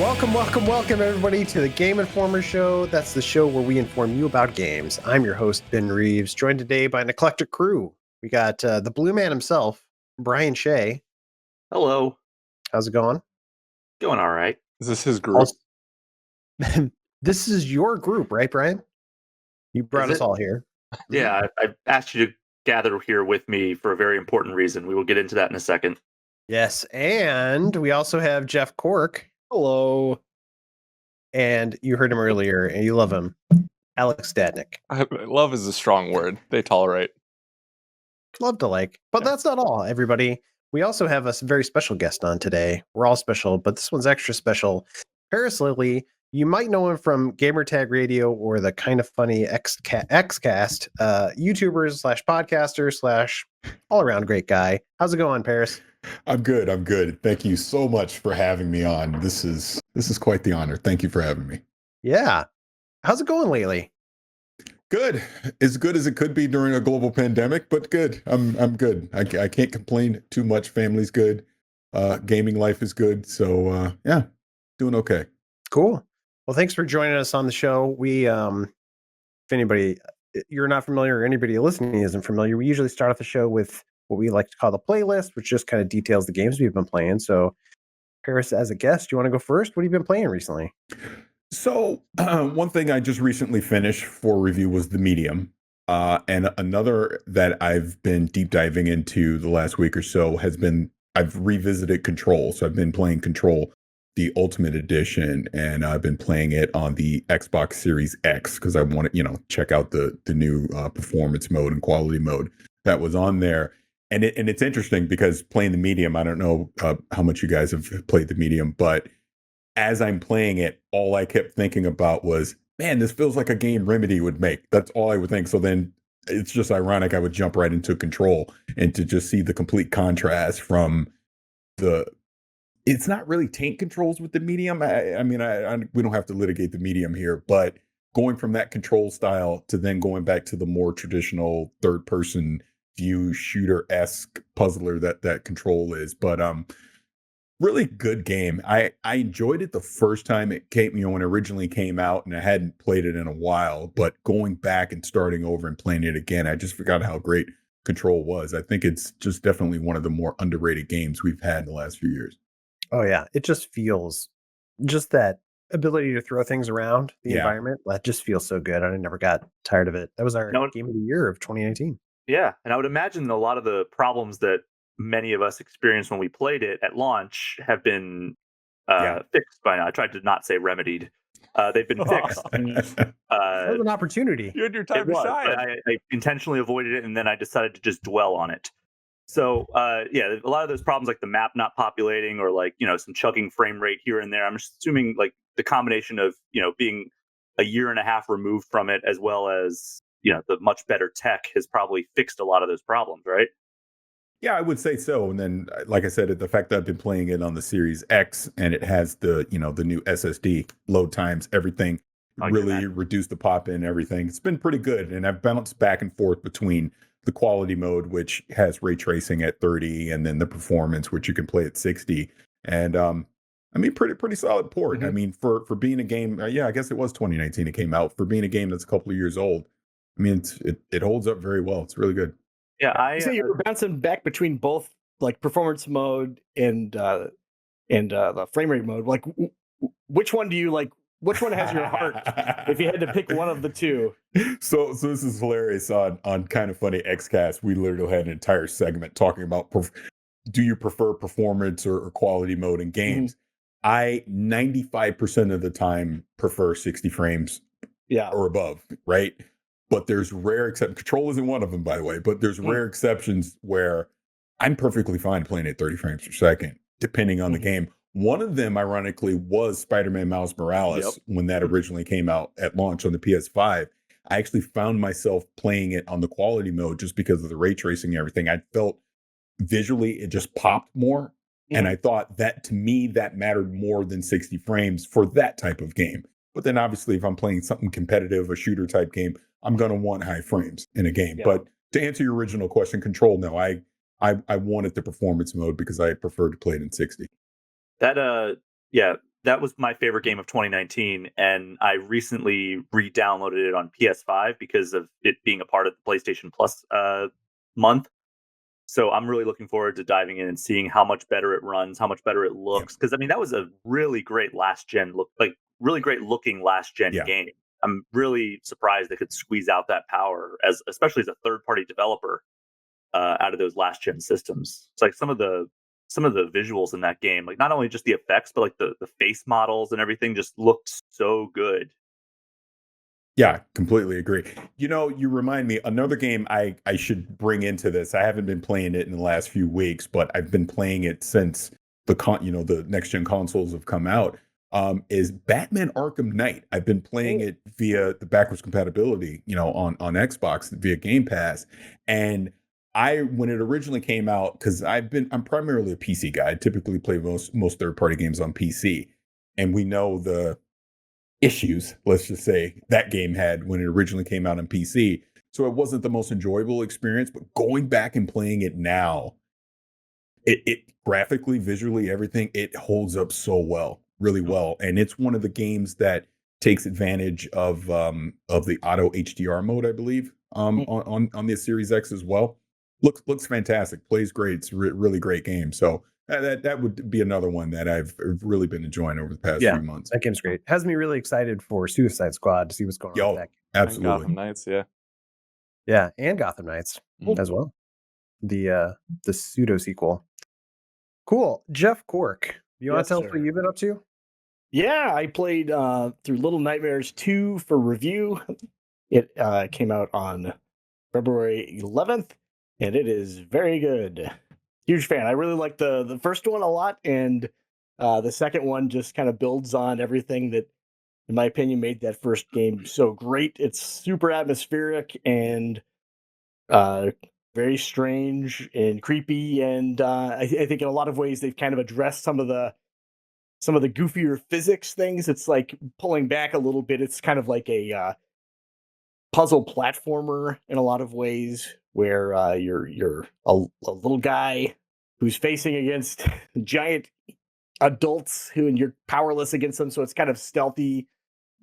Welcome, everybody, to the Game Informer Show. That's the show where we inform you about games. I'm your host, Ben Reeves, joined today by an eclectic crew. We got the Blue Man himself, Brian Shea. Hello. How's it going? Going all right. Is this his group? This is your group, right, Brian? You brought us all here. Yeah, I asked you to gather here with me for a very important reason. We will get into that in a second. Yes, and we also have Jeff Cork. Hello. And you heard him earlier, and you love him. Alex Stadnick. Love is a strong word. They tolerate. Love to like. But that's not all, everybody. We also have a very special guest on today. We're all special, but this one's extra special. Parris Lilly. You might know him from Gamertag Radio or the Kinda Funny Xcast, YouTuber / podcaster / all-around great guy. How's it going, Parris? I'm good. Thank you so much for having me on. This is quite the honor. Thank you for having me. Yeah. How's it going lately? Good. As good as it could be during a global pandemic, but good. I'm good. I can't complain too much. Family's good. Gaming life is good. So yeah, doing okay. Cool. Well, thanks for joining us on the show. We, if anybody you're not familiar or anybody listening isn't familiar, we usually start off the show with what we like to call the playlist, which just kind of details the games we've been playing. So, Parris, as a guest, you want to go first? What have you been playing recently? So, one thing I just recently finished for review was The Medium. And another that I've been deep diving into the last week or so has been, I've revisited Control. So I've been playing Control, the Ultimate Edition, and I've been playing it on the Xbox Series X because I want to, check out the new performance mode and quality mode that was on there. And it's interesting because playing The Medium, I don't know how much you guys have played The Medium, but as I'm playing it, all I kept thinking about was, man, this feels like a game Remedy would make. That's all I would think. So then it's just ironic I would jump right into Control and to just see the complete contrast from it's not really tank controls with The Medium. I mean, we don't have to litigate The Medium here, but going from that control style to then going back to the more traditional third-person view shooter-esque puzzler that Control is. But really good game. I enjoyed it the first time it came, when it originally came out, and I hadn't played it in a while. But going back and starting over and playing it again, I just forgot how great Control was. I think it's just definitely one of the more underrated games we've had in the last few years. Oh, yeah. It just feels, just that ability to throw things around the environment, that just feels so good. I never got tired of it. That was our game of the year of 2019. Yeah, and I would imagine a lot of the problems that many of us experienced when we played it at launch have been fixed by now. I tried to not say remedied. They've been fixed. That was an opportunity. You had your time to shine. I intentionally avoided it, and then I decided to just dwell on it. So, a lot of those problems, like the map not populating or some chugging frame rate here and there, I'm assuming the combination of, being a year and a half removed from it, as well as, the much better tech has probably fixed a lot of those problems, right? Yeah, I would say so. And then, like I said, the fact that I've been playing it on the Series X and it has the new SSD load times, everything really reduced the pop in everything. It's been pretty good. And I've bounced back and forth between the quality mode, which has ray tracing at 30, and then the performance, which you can play at 60. And pretty solid port. Mm-hmm. I mean, for being a game, I guess it was 2019 it came out. For being a game that's a couple of years old, I mean, it holds up very well. It's really good. Yeah, so you were bouncing back between both performance mode and the frame rate mode. Which one do you like? Which one has your heart? If you had to pick one of the two. So this is hilarious. On Kinda Funny Xcast, we literally had an entire segment talking about do you prefer performance or quality mode in games? Mm-hmm. I 95% of the time prefer 60 frames or above, right? But there's rare exceptions. Control isn't one of them, by the way, but there's rare exceptions where I'm perfectly fine playing at 30 frames per second, depending on the game. One of them, ironically, was Spider-Man Miles Morales when that originally came out at launch on the PS5. I actually found myself playing it on the quality mode just because of the ray tracing and everything. I felt visually it just popped more. And I thought that, to me, that mattered more than 60 frames for that type of game. But then obviously if I'm playing something competitive, a shooter type game, I'm going to want high frames in a game. Yeah. But to answer your original question, Control, no, I wanted the performance mode because I preferred to play it in 60. That that was my favorite game of 2019, and I recently re-downloaded it on PS5 because of it being a part of the PlayStation Plus month. So I'm really looking forward to diving in and seeing how much better it runs, how much better it looks. Because I mean, that was a really great last gen look, like really great looking last gen game. I'm really surprised they could squeeze out that power, especially as a third party developer, out of those last gen systems. It's like some of the visuals in that game, like not only just the effects, but like the face models and everything just looked so good. Yeah, completely agree. You know, you remind me another game I should bring into this. I haven't been playing it in the last few weeks, but I've been playing it since the next gen consoles have come out. Is Batman Arkham Knight. I've been playing it via the backwards compatibility, on Xbox via Game Pass. And when it originally came out, because I'm primarily a PC guy. I typically play most third-party games on PC. And we know the issues, let's just say, that game had when it originally came out on PC. So it wasn't the most enjoyable experience, but going back and playing it now, it graphically, visually, everything, it holds up so well, really well. And it's one of the games that takes advantage of the auto HDR mode, I believe, on the Series X as well. Looks fantastic, plays great. It's really great game. So that would be another one that I've really been enjoying over the past few months. That game's great. Has me really excited for Suicide Squad to see what's going on with that game. Absolutely. And Gotham Knights, Yeah, and Gotham Knights as well. The pseudo sequel. Cool. Jeff Cork, you want to tell us what you've been up to? Yeah, I played through Little Nightmares 2 for review. It came out on February 11th, and it is very good. Huge fan. I really like the first one a lot, and the second one just kind of builds on everything that, in my opinion, made that first game so great. It's super atmospheric and very strange and creepy, and I think in a lot of ways they've kind of addressed some of the goofier physics things. It's like pulling back a little bit. It's kind of like a puzzle platformer in a lot of ways, where you're a little guy who's facing against giant adults and you're powerless against them. So it's kind of stealthy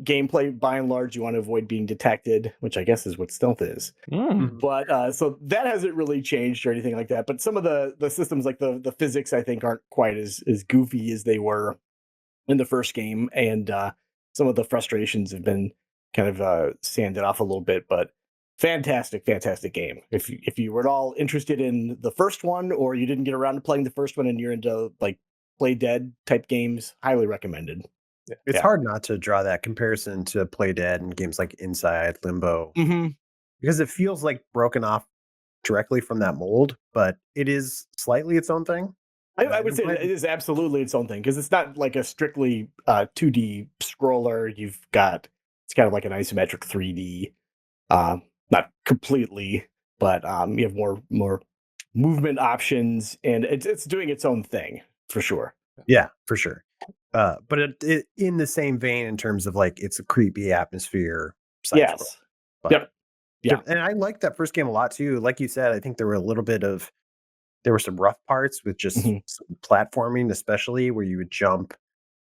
gameplay by and large. You want to avoid being detected, which I guess is what stealth is. But so that hasn't really changed or anything like that. But some of the systems, like the physics, I think aren't quite as goofy as they were in the first game. And some of the frustrations have been kind of sanded off a little bit, but fantastic game. If you were at all interested in the first one, or you didn't get around to playing the first one and you're into like Play Dead type games, highly recommended. It's hard not to draw that comparison to Play Dead and games like Inside, Limbo, because it feels like broken off directly from that mold, but it is slightly its own thing. I would say it is absolutely its own thing, because it's not like a strictly 2D scroller. It's kind of like an isometric 3D, not completely, but you have more movement options, and it's doing its own thing for sure. Yeah, for sure. But it in the same vein in terms of like it's a creepy atmosphere. Yes. Yep. Yeah. And I liked that first game a lot too. Like you said, I think there were some rough parts with just some platforming, especially where you would jump,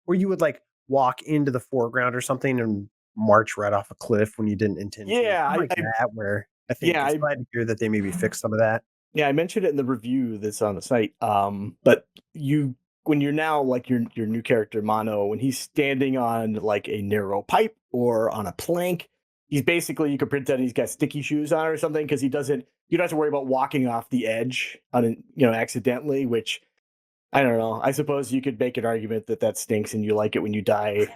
where you would like walk into the foreground or something and march right off a cliff when you didn't intend to. Yeah, where I think it's glad to hear that they maybe fixed some of that. Yeah, I mentioned it in the review that's on the site. But when you're now like your new character Mono, when he's standing on like a narrow pipe or on a plank, he's basically, you could pretend he's got sticky shoes on or something, because you don't have to worry about walking off the edge accidentally, which I don't know. I suppose you could make an argument that stinks and you like it when you die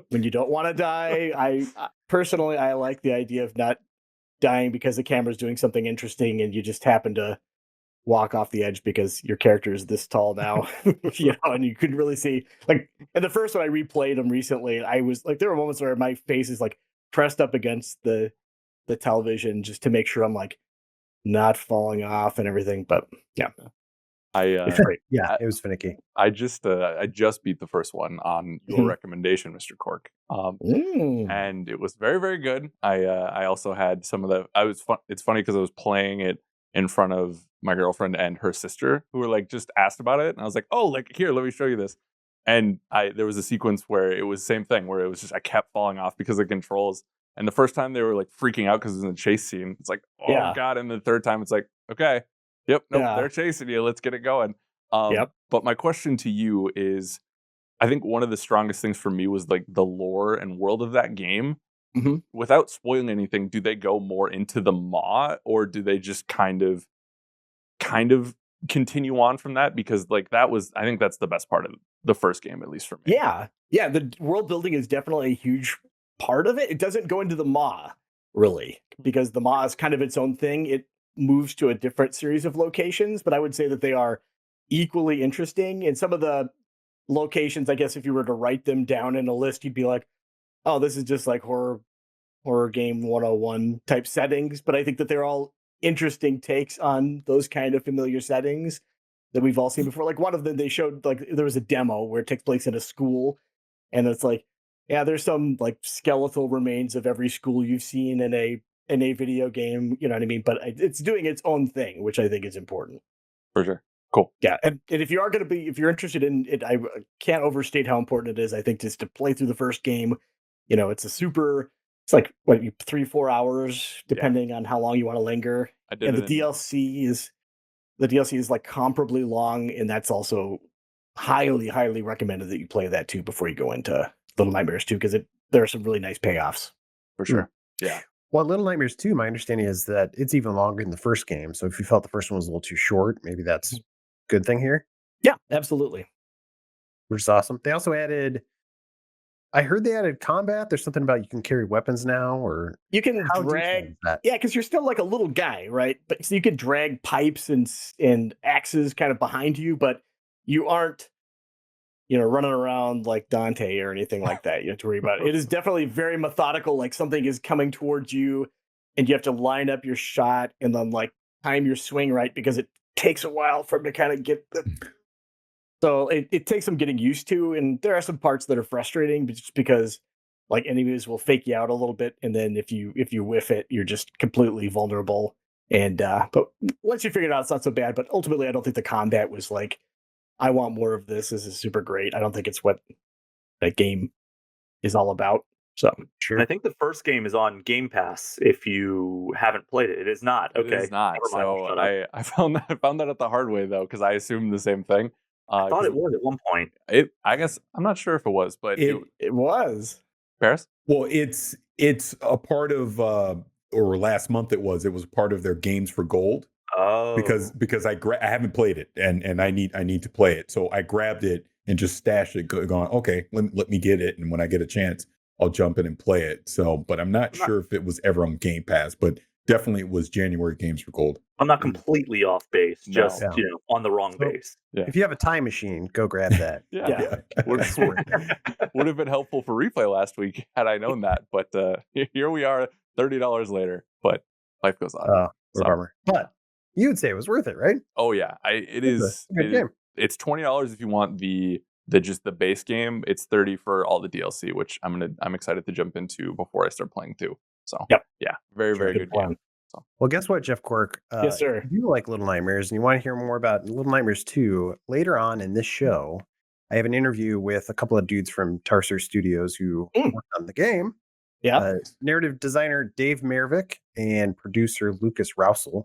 when you don't want to die. I personally, I like the idea of not dying because the camera's doing something interesting and you just happen to walk off the edge because your character is this tall now, and you couldn't really see. Like in the first one, I replayed them recently, I was like, there were moments where my face is like pressed up against the television just to make sure I'm like not falling off and everything. But yeah, it's great. It was finicky. I just beat the first one on your recommendation, Mr. Cork, and it was very, very good. I also had some of the. It's funny because I was playing it in front of my girlfriend and her sister, who were like just asked about it, and I was like, "Oh, like here, let me show you this." And there was a sequence where it was the same thing, where it was just I kept falling off because of controls. And the first time they were like freaking out because it was in a chase scene. It's like, oh god. And the third time it's like, okay, yep, nope, they're chasing you. Let's get it going. But my question to you is, I think one of the strongest things for me was like the lore and world of that game. Mm-hmm. Without spoiling anything, do they go more into the maw, or do they just kind of continue on from that? Because like I think that's the best part of the first game, at least for me. Yeah, the world building is definitely a huge part of it. It doesn't go into the maw really, because the maw is kind of its own thing. It moves to a different series of locations, but I would say that they are equally interesting. And some of the locations, I guess, if you were to write them down in a list, you'd be like, oh, this is just like horror game 101 type settings. But I think that they're all interesting takes on those kind of familiar settings that we've all seen before. Like one of them, they showed like there was a demo where it takes place in a school, and it's like, yeah, there's some like skeletal remains of every school you've seen in a video game, you know what I mean? But it's doing its own thing, which I think is important. For sure. Cool. Yeah, and if you are going to if you're interested in it, I can't overstate how important it is. I think just to play through the first game, you know, it's like what, 3-4 hours depending on how long you want to linger. And the DLC is like comparably long, and that's also highly recommended that you play that too before you go into Little Nightmares 2, because there are some really nice payoffs. For sure. Yeah. Well, Little Nightmares 2, my understanding is that it's even longer than the first game. So if you felt the first one was a little too short, maybe that's a good thing here. Yeah, absolutely. Which is awesome. They also I heard they added combat. There's something about you can carry weapons now, or you can drag that. Yeah, because you're still like a little guy, right? But so you can drag pipes and axes kind of behind you, but you aren't, you know, running around like Dante or anything like that. You have to worry about it. It is definitely very methodical. Like something is coming towards you, and you have to line up your shot and then like time your swing right, because it takes a while for him to kind of get the. So it takes some getting used to, and there are some parts that are frustrating, just because like enemies will fake you out a little bit, and then if you whiff it, you're just completely vulnerable. And but once you figure it out, it's not so bad. But ultimately, I don't think the combat was like, I want more of this. This is super great. I don't think it's what that game is all about. So sure. And I think the first game is on Game Pass. If you haven't played it, it is not. Okay, it is not. So I found that at the hard way though, because I assumed the same thing. I thought it was at one point. I guess I'm not sure if it was, but it was. Parris? Well, it's a part of or last month it was part of their Games for Gold. Oh, because I haven't played it, and I need to play it, so I grabbed it and just stashed it, going, okay, let me get it, and when I get a chance, I'll jump in and play it. So, but I'm not sure if it was ever on Game Pass, but definitely it was January Games for Gold. I'm not completely off base, just you know, on the wrong base. Yeah. If you have a time machine, go grab that. Yeah. Would have been helpful for replay last week had I known that. But here we are, $30 later. But life goes on. Oh, bummer. But you would say it was worth it, right? Oh yeah, it is. It's $20 if you want the base game. It's $30 for all the DLC, which I'm excited to jump into before I start playing too. So very good game. So. Well, guess what, Jeff Quirk? Yes, sir. If you like Little Nightmares and you want to hear more about Little Nightmares 2, later on in this show, I have an interview with a couple of dudes from Tarser Studios who worked on the game. Yeah. Narrative designer Dave Mervick and producer Lucas Rousel.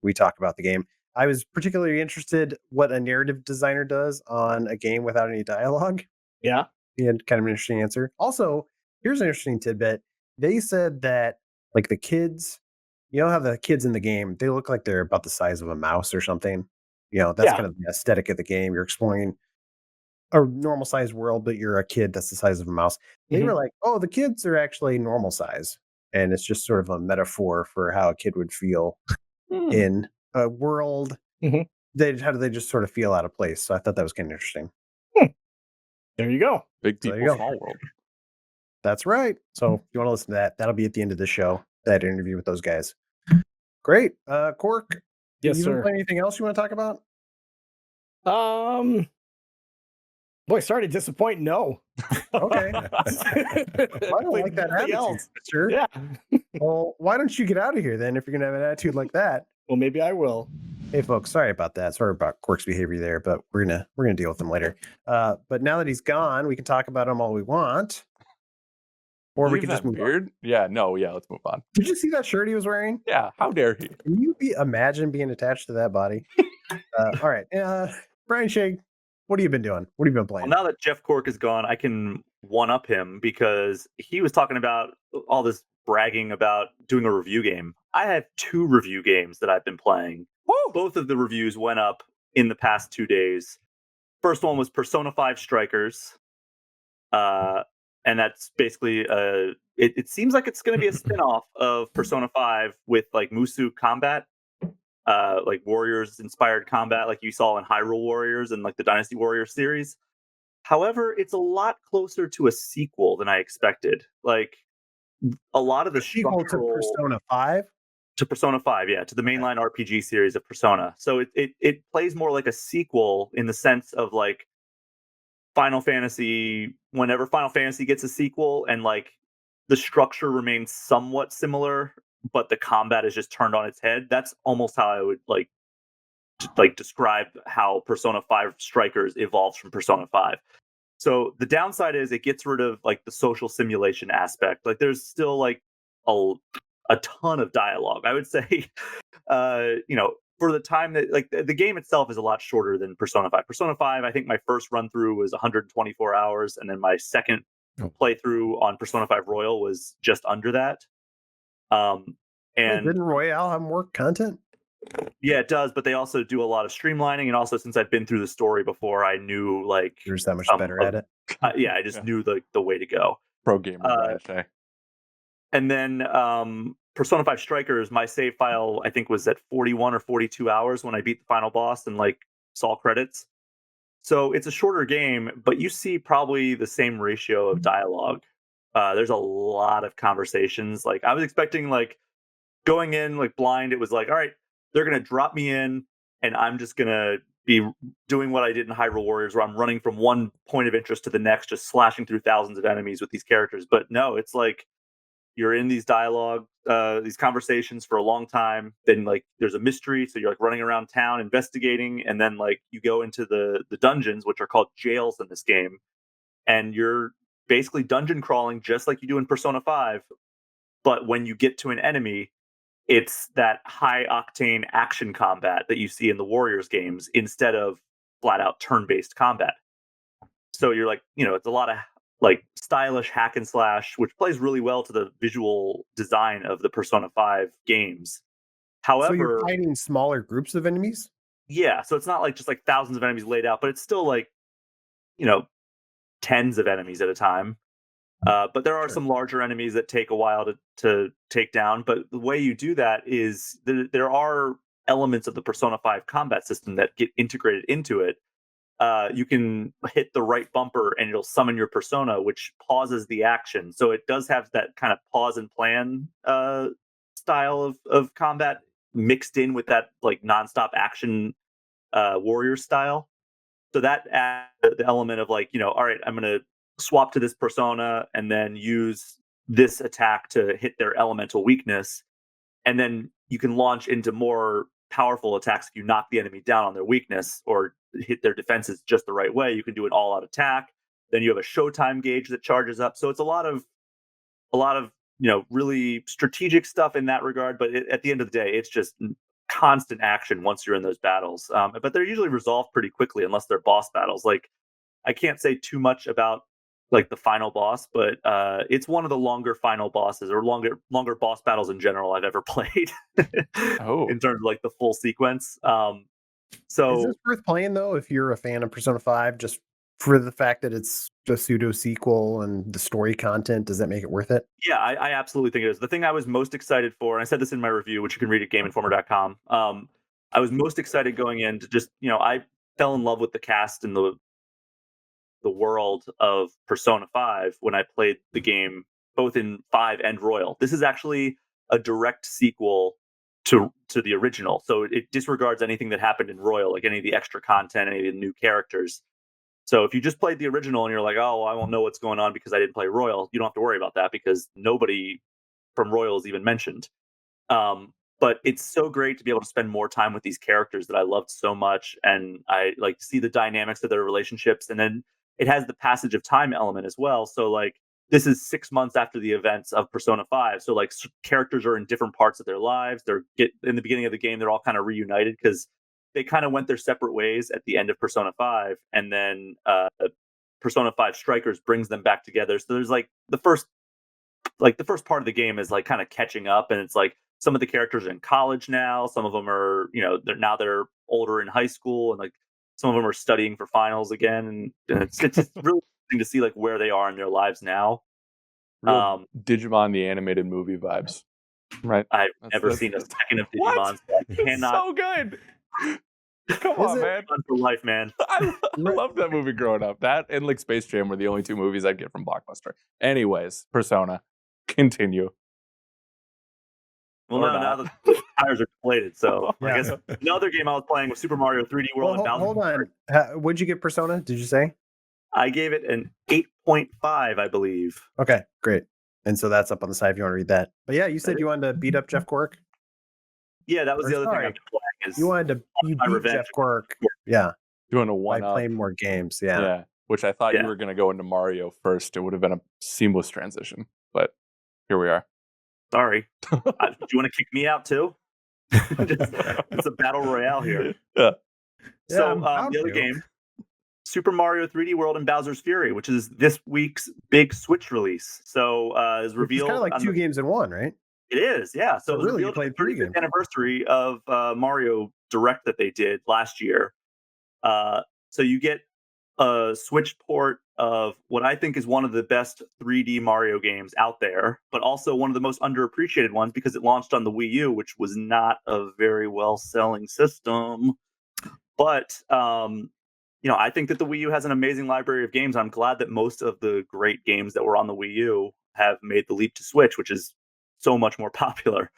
We talk about the game. I was particularly interested what a narrative designer does on a game without any dialogue. Yeah. He had kind of an interesting answer. Also, here's an interesting tidbit. They said that like the kids, you know how the kids in the game, they look like they're about the size of a mouse or something. You know, that's kind of the aesthetic of the game. You're exploring a normal sized world, but you're a kid that's the size of a mouse. They were like, oh, the kids are actually normal size. And it's just sort of a metaphor for how a kid would feel in a world. How do they just sort of feel out of place? So I thought that was kind of interesting. There you go. Big people, small world. That's right. So if you want to listen to that, that'll be at the end of the show, that interview with those guys. Great. Cork, yes, sir. Anything else you want to talk about? Boy, sorry to disappoint. No. Okay. I don't like that attitude, sir. Yeah. Well, why don't you get out of here then if you're going to have an attitude like that? Well, maybe I will. Hey folks, sorry about that. Sorry about Quark's behavior there, but we're gonna deal with him later. But now that he's gone, we can talk about him all we want, or we Leave can just that move on. beard. Yeah, no, yeah, let's move on. Did you see that shirt he was wearing? Yeah, how dare he? Can you imagine being attached to that body? All right, Brian Shig, what have you been doing? What have you been Well, playing? now that Jeff Cork is gone, I can one up him because he was talking about all this bragging about doing a review game. I have 2 review games that I've been playing. Woo! Both of the reviews went up in the past 2 days. First one was Persona 5 Strikers. And that's basically it seems like it's going to be a spin-off of Persona 5 with like Musu combat, like Warriors inspired combat like you saw in Hyrule Warriors and like the Dynasty Warriors series. However, it's a lot closer to a sequel than I expected. Like a lot of the Sequel to structural Persona 5. to Persona 5, yeah, to the mainline RPG series of Persona. So it plays more like a sequel in the sense of like Final Fantasy, whenever Final Fantasy gets a sequel and like the structure remains somewhat similar, but the combat is just turned on its head. That's almost how I would like describe how Persona 5 Strikers evolves from Persona 5. So the downside is it gets rid of like the social simulation aspect. Like there's still like a ton of dialogue. I would say, for the time that like the game itself is a lot shorter than Persona 5. Persona 5, I think my first run through was 124 hours, and then my second playthrough on Persona 5 Royal was just under that. And didn't Royale have more content? Yeah, it does, but they also do a lot of streamlining, and also since I've been through the story before, I knew like You're just that much better at it. yeah, I just knew the way to go. Pro gamer, Brian Shea. And then Persona 5 Strikers, my save file I think was at 41 or 42 hours when I beat the final boss and like saw credits. So it's a shorter game, but you see probably the same ratio of dialogue. There's a lot of conversations. Like I was expecting like going in like blind, it was like, all right, they're gonna drop me in and I'm just gonna be doing what I did in Hyrule Warriors, where I'm running from one point of interest to the next, just slashing through thousands of enemies with these characters. But no, it's like you're in these dialogue, these conversations for a long time. Then like there's a mystery, so you're like running around town investigating, and then like you go into the dungeons, which are called jails in this game, and you're basically dungeon crawling just like you do in Persona 5. But when you get to an enemy, it's that high octane action combat that you see in the Warriors games instead of flat out turn-based combat. So you're like, it's a lot of like stylish hack and slash, which plays really well to the visual design of the Persona 5 games. However, so you're fighting smaller groups of enemies? Yeah, so it's not like just like thousands of enemies laid out, but it's still like, tens of enemies at a time. But there are some larger enemies that take a while to take down. But the way you do that is there are elements of the Persona 5 combat system that get integrated into it. You can hit the right bumper and it'll summon your persona, which pauses the action. So it does have that kind of pause and plan style of combat mixed in with that like nonstop action warrior style. So that adds the element of like, all right, I'm going to swap to this persona and then use this attack to hit their elemental weakness. And then you can launch into more powerful attacks if you knock the enemy down on their weakness or hit their defenses just the right way. You can do an all-out attack. Then you have a showtime gauge that charges up. So it's a lot of really strategic stuff in that regard. But at the end of the day, it's just constant action once you're in those battles. But they're usually resolved pretty quickly unless they're boss battles. Like I can't say too much about like the final boss, but it's one of the longer final bosses or longer boss battles in general I've ever played. In terms of like the full sequence. So is this worth playing though if you're a fan of Persona 5, just for the fact that it's a pseudo sequel and the story content? Does that make it worth it? Yeah, I absolutely think it is. The thing I was most excited for, and I said this in my review, which you can read at GameInformer.com. I was most excited going in to just, I fell in love with the cast and the world of Persona 5 when I played the game both in 5 and Royal. This is actually a direct sequel to the original. So it disregards anything that happened in Royal, like any of the extra content, any of the new characters. So if you just played the original and you're like, oh, I won't know what's going on because I didn't play Royal, you don't have to worry about that because nobody from Royal is even mentioned. But but it's so great to be able to spend more time with these characters that I loved so much, and I like see the dynamics of their relationships, and then it has the passage of time element as well. So like this is 6 months after the events of Persona 5, so like characters are in different parts of their lives. They're in the beginning of the game, they're all kind of reunited because they kind of went their separate ways at the end of Persona 5, and then Persona 5 Strikers brings them back together. So there's like the first part of the game is like kind of catching up, and it's like some of the characters are in college now, some of them are, they're older in high school, and like some of them are studying for finals again, and it's just really interesting to see like where they are in their lives now. Real Digimon the animated movie vibes, right? I've never seen a second of Digimon. So I It's cannot. so good. Come Is on, it? man. Fun for life, man. I love that movie growing up. That and like Space Jam were the only two movies I'd get from Blockbuster. Anyways, Persona. Continue. Well, Or no, now not. the tires are deflated. So I Yeah. guess another game I was playing was Super Mario 3D World. Well, and hold Bowser's on. What'd you get Persona? Did you say? I gave it an 8.5, I believe. Okay, great. And so that's up on the side if you want to read that. But yeah, you said you wanted to beat up Jeff Quirk. Yeah, that was Or the other sorry, thing I've been playing. Is You wanted to you my beat revenge. Jeff Quirk. Yeah, Doing a by one up. playing more games. Yeah. Which I thought Yeah. you were going to go into Mario first. It would have been a seamless transition, but here we are. Sorry. Do you want to kick me out too? It's a battle royale here. Yeah. So I'm proud the other to. game, Super Mario 3D World and Bowser's Fury, which is this week's big Switch release. So is It's revealed. kind of like on two games in one, right? It is, yeah. So So it was really, you revealed at played the three 35th games. anniversary of Mario Direct that they did last year. So you get a Switch port of what I think is one of the best 3D Mario games out there, but also one of the most underappreciated ones because it launched on the Wii U, which was not a very well-selling system. But I think that the Wii U has an amazing library of games. I'm glad that most of the great games that were on the Wii U have made the leap to Switch, which is so much more popular.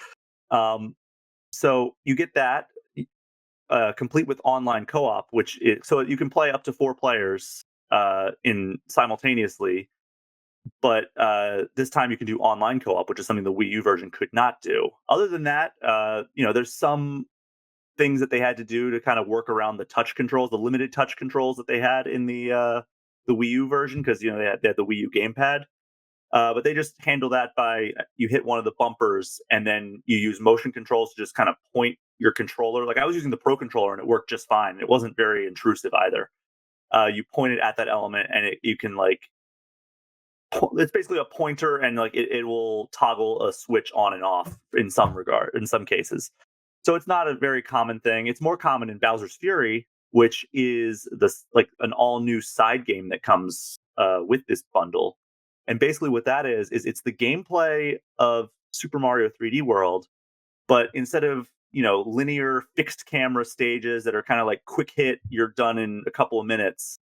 So you get that complete with online co-op, so you can play up to 4 players in simultaneously. But this time you can do online co-op, which is something the Wii U version could not do. Other than that, there's some things that they had to do to kind of work around the touch controls, the limited touch controls that they had in the Wii U version, because they had the Wii U gamepad. But they just handle that by you hit one of the bumpers and then you use motion controls to just kind of point your controller. Like I was using the Pro controller and it worked just fine. It wasn't very intrusive either. You point it at that element and you can like, it's basically a pointer and like it will toggle a switch on and off in some cases. So it's not a very common thing. It's more common in Bowser's Fury, which is like an all new side game that comes with this bundle. And basically what that is it's the gameplay of Super Mario 3D World, but instead of, linear fixed camera stages that are kind of like quick hit, you're done in a couple of minutes.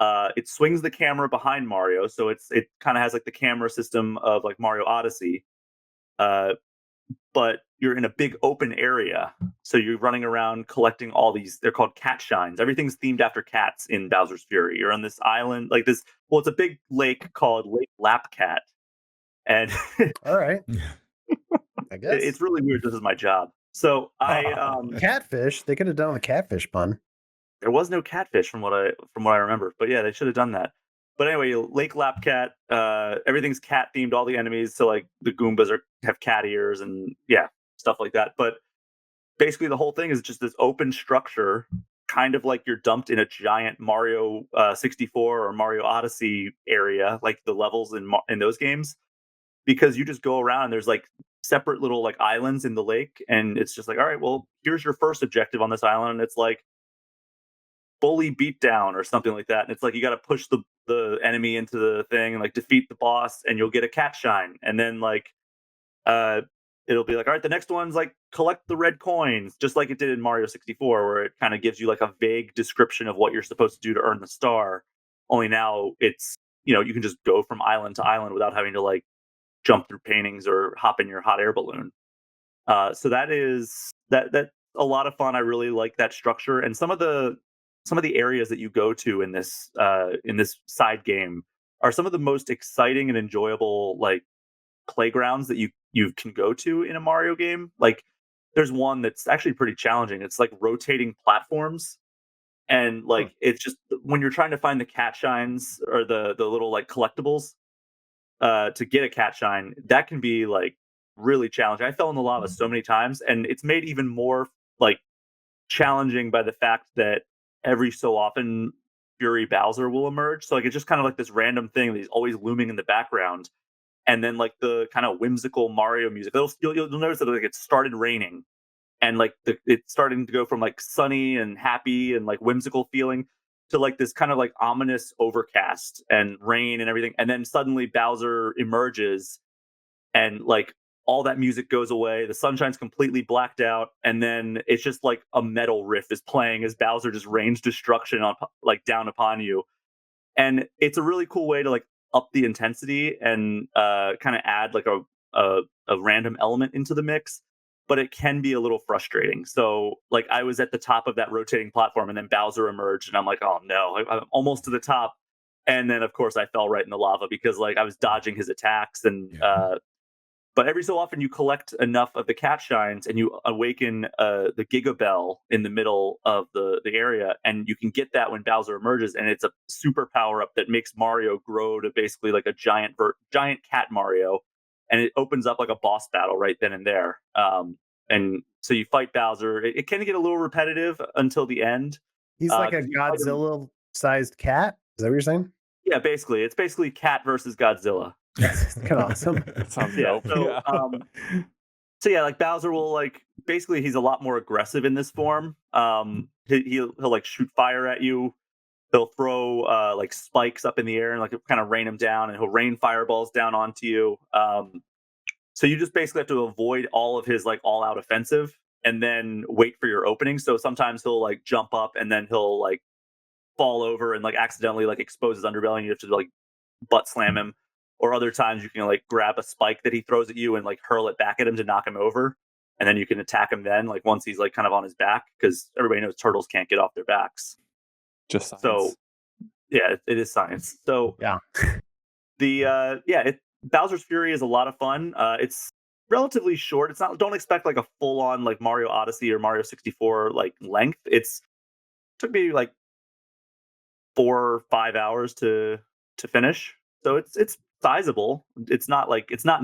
It swings the camera behind Mario, so it kind of has like the camera system of like Mario Odyssey. But you're in a big open area. So you're running around collecting all these, they're called cat shines. Everything's themed after cats in Bowser's Fury. You're on this island, like this, well, it's a big lake called Lake Lapcat. And All right. I guess it's really weird. This is my job. So catfish. They could have done the catfish pun. there was no catfish from what I remember, but yeah, they should have done that. But anyway, Lake Lapcat, everything's cat themed. All the enemies, so like the Goombas have cat ears and stuff like that. But basically, the whole thing is just this open structure, kind of like you're dumped in a giant Mario 64 or Mario Odyssey area, like the levels in those games, because you just go around and there's like separate little like islands in the lake, and it's just like, all right, well, here's your first objective on this island, and it's like bully beatdown or something like that, and it's like you got to push the enemy into the thing and like defeat the boss and you'll get a cat shine, and then like it'll be like, all right, the next one's like collect the red coins, just like it did in Mario 64, where it kind of gives you like a vague description of what you're supposed to do to earn the star. Only now it's, you can just go from island to island without having to like jump through paintings or hop in your hot air balloon. So that's a lot of fun. I really like that structure, and some of the areas that you go to in this side game are some of the most exciting and enjoyable like playgrounds that you can go to in a Mario game. Like there's one that's actually pretty challenging. It's like rotating platforms. And like it's just when you're trying to find the cat shines or the little like collectibles to get a cat shine, that can be like really challenging. I fell in the lava so many times, and it's made even more like challenging by the fact that every so often Fury Bowser will emerge. So like it's just kind of like this random thing that he's always looming in the background, and then like the kind of whimsical Mario music. You'll notice that like it started raining, and like it's starting to go from like sunny and happy and like whimsical feeling to like this kind of like ominous overcast and rain and everything, and then suddenly Bowser emerges and like all that music goes away, the sunshine's completely blacked out, and then it's just like a metal riff is playing as Bowser just rains destruction on like down upon you. And it's a really cool way to like up the intensity and kind of add like a random element into the mix, but it can be a little frustrating. So like I was at the top of that rotating platform, and then Bowser emerged, and I'm like, oh no, I'm almost to the top. And then of course I fell right in the lava because like I was dodging his attacks, and but every so often you collect enough of the cat shines and you awaken the Giga Bell in the middle of the area, and you can get that when Bowser emerges, and it's a super power up that makes Mario grow to basically like a giant cat Mario, and it opens up like a boss battle right then and there. And so you fight Bowser. It can get a little repetitive until the end. He's like a Godzilla-sized cat. Is that what you're saying? Yeah, basically, it's basically cat versus Godzilla. That's kind of awesome. That sounds Yeah. dope. So yeah, like Bowser will like basically he's a lot more aggressive in this form. He'll like shoot fire at you. He'll throw like spikes up in the air and like kind of rain them down, and he'll rain fireballs down onto you. So you just basically have to avoid all of his like all out offensive and then wait for your opening. So sometimes he'll like jump up and then he'll like fall over and like accidentally like expose his underbelly, and you have to like butt slam him. Or other times you can like grab a spike that he throws at you and like hurl it back at him to knock him over, and then you can attack him then like once he's like kind of on his back, because everybody knows turtles can't get off their backs. Just science. So yeah, it is science. So yeah, Bowser's Fury is a lot of fun. It's relatively short. It's not. Don't expect like a full on like Mario Odyssey or Mario 64 like length. Took me like 4 or 5 hours to finish. So it's sizable. It's not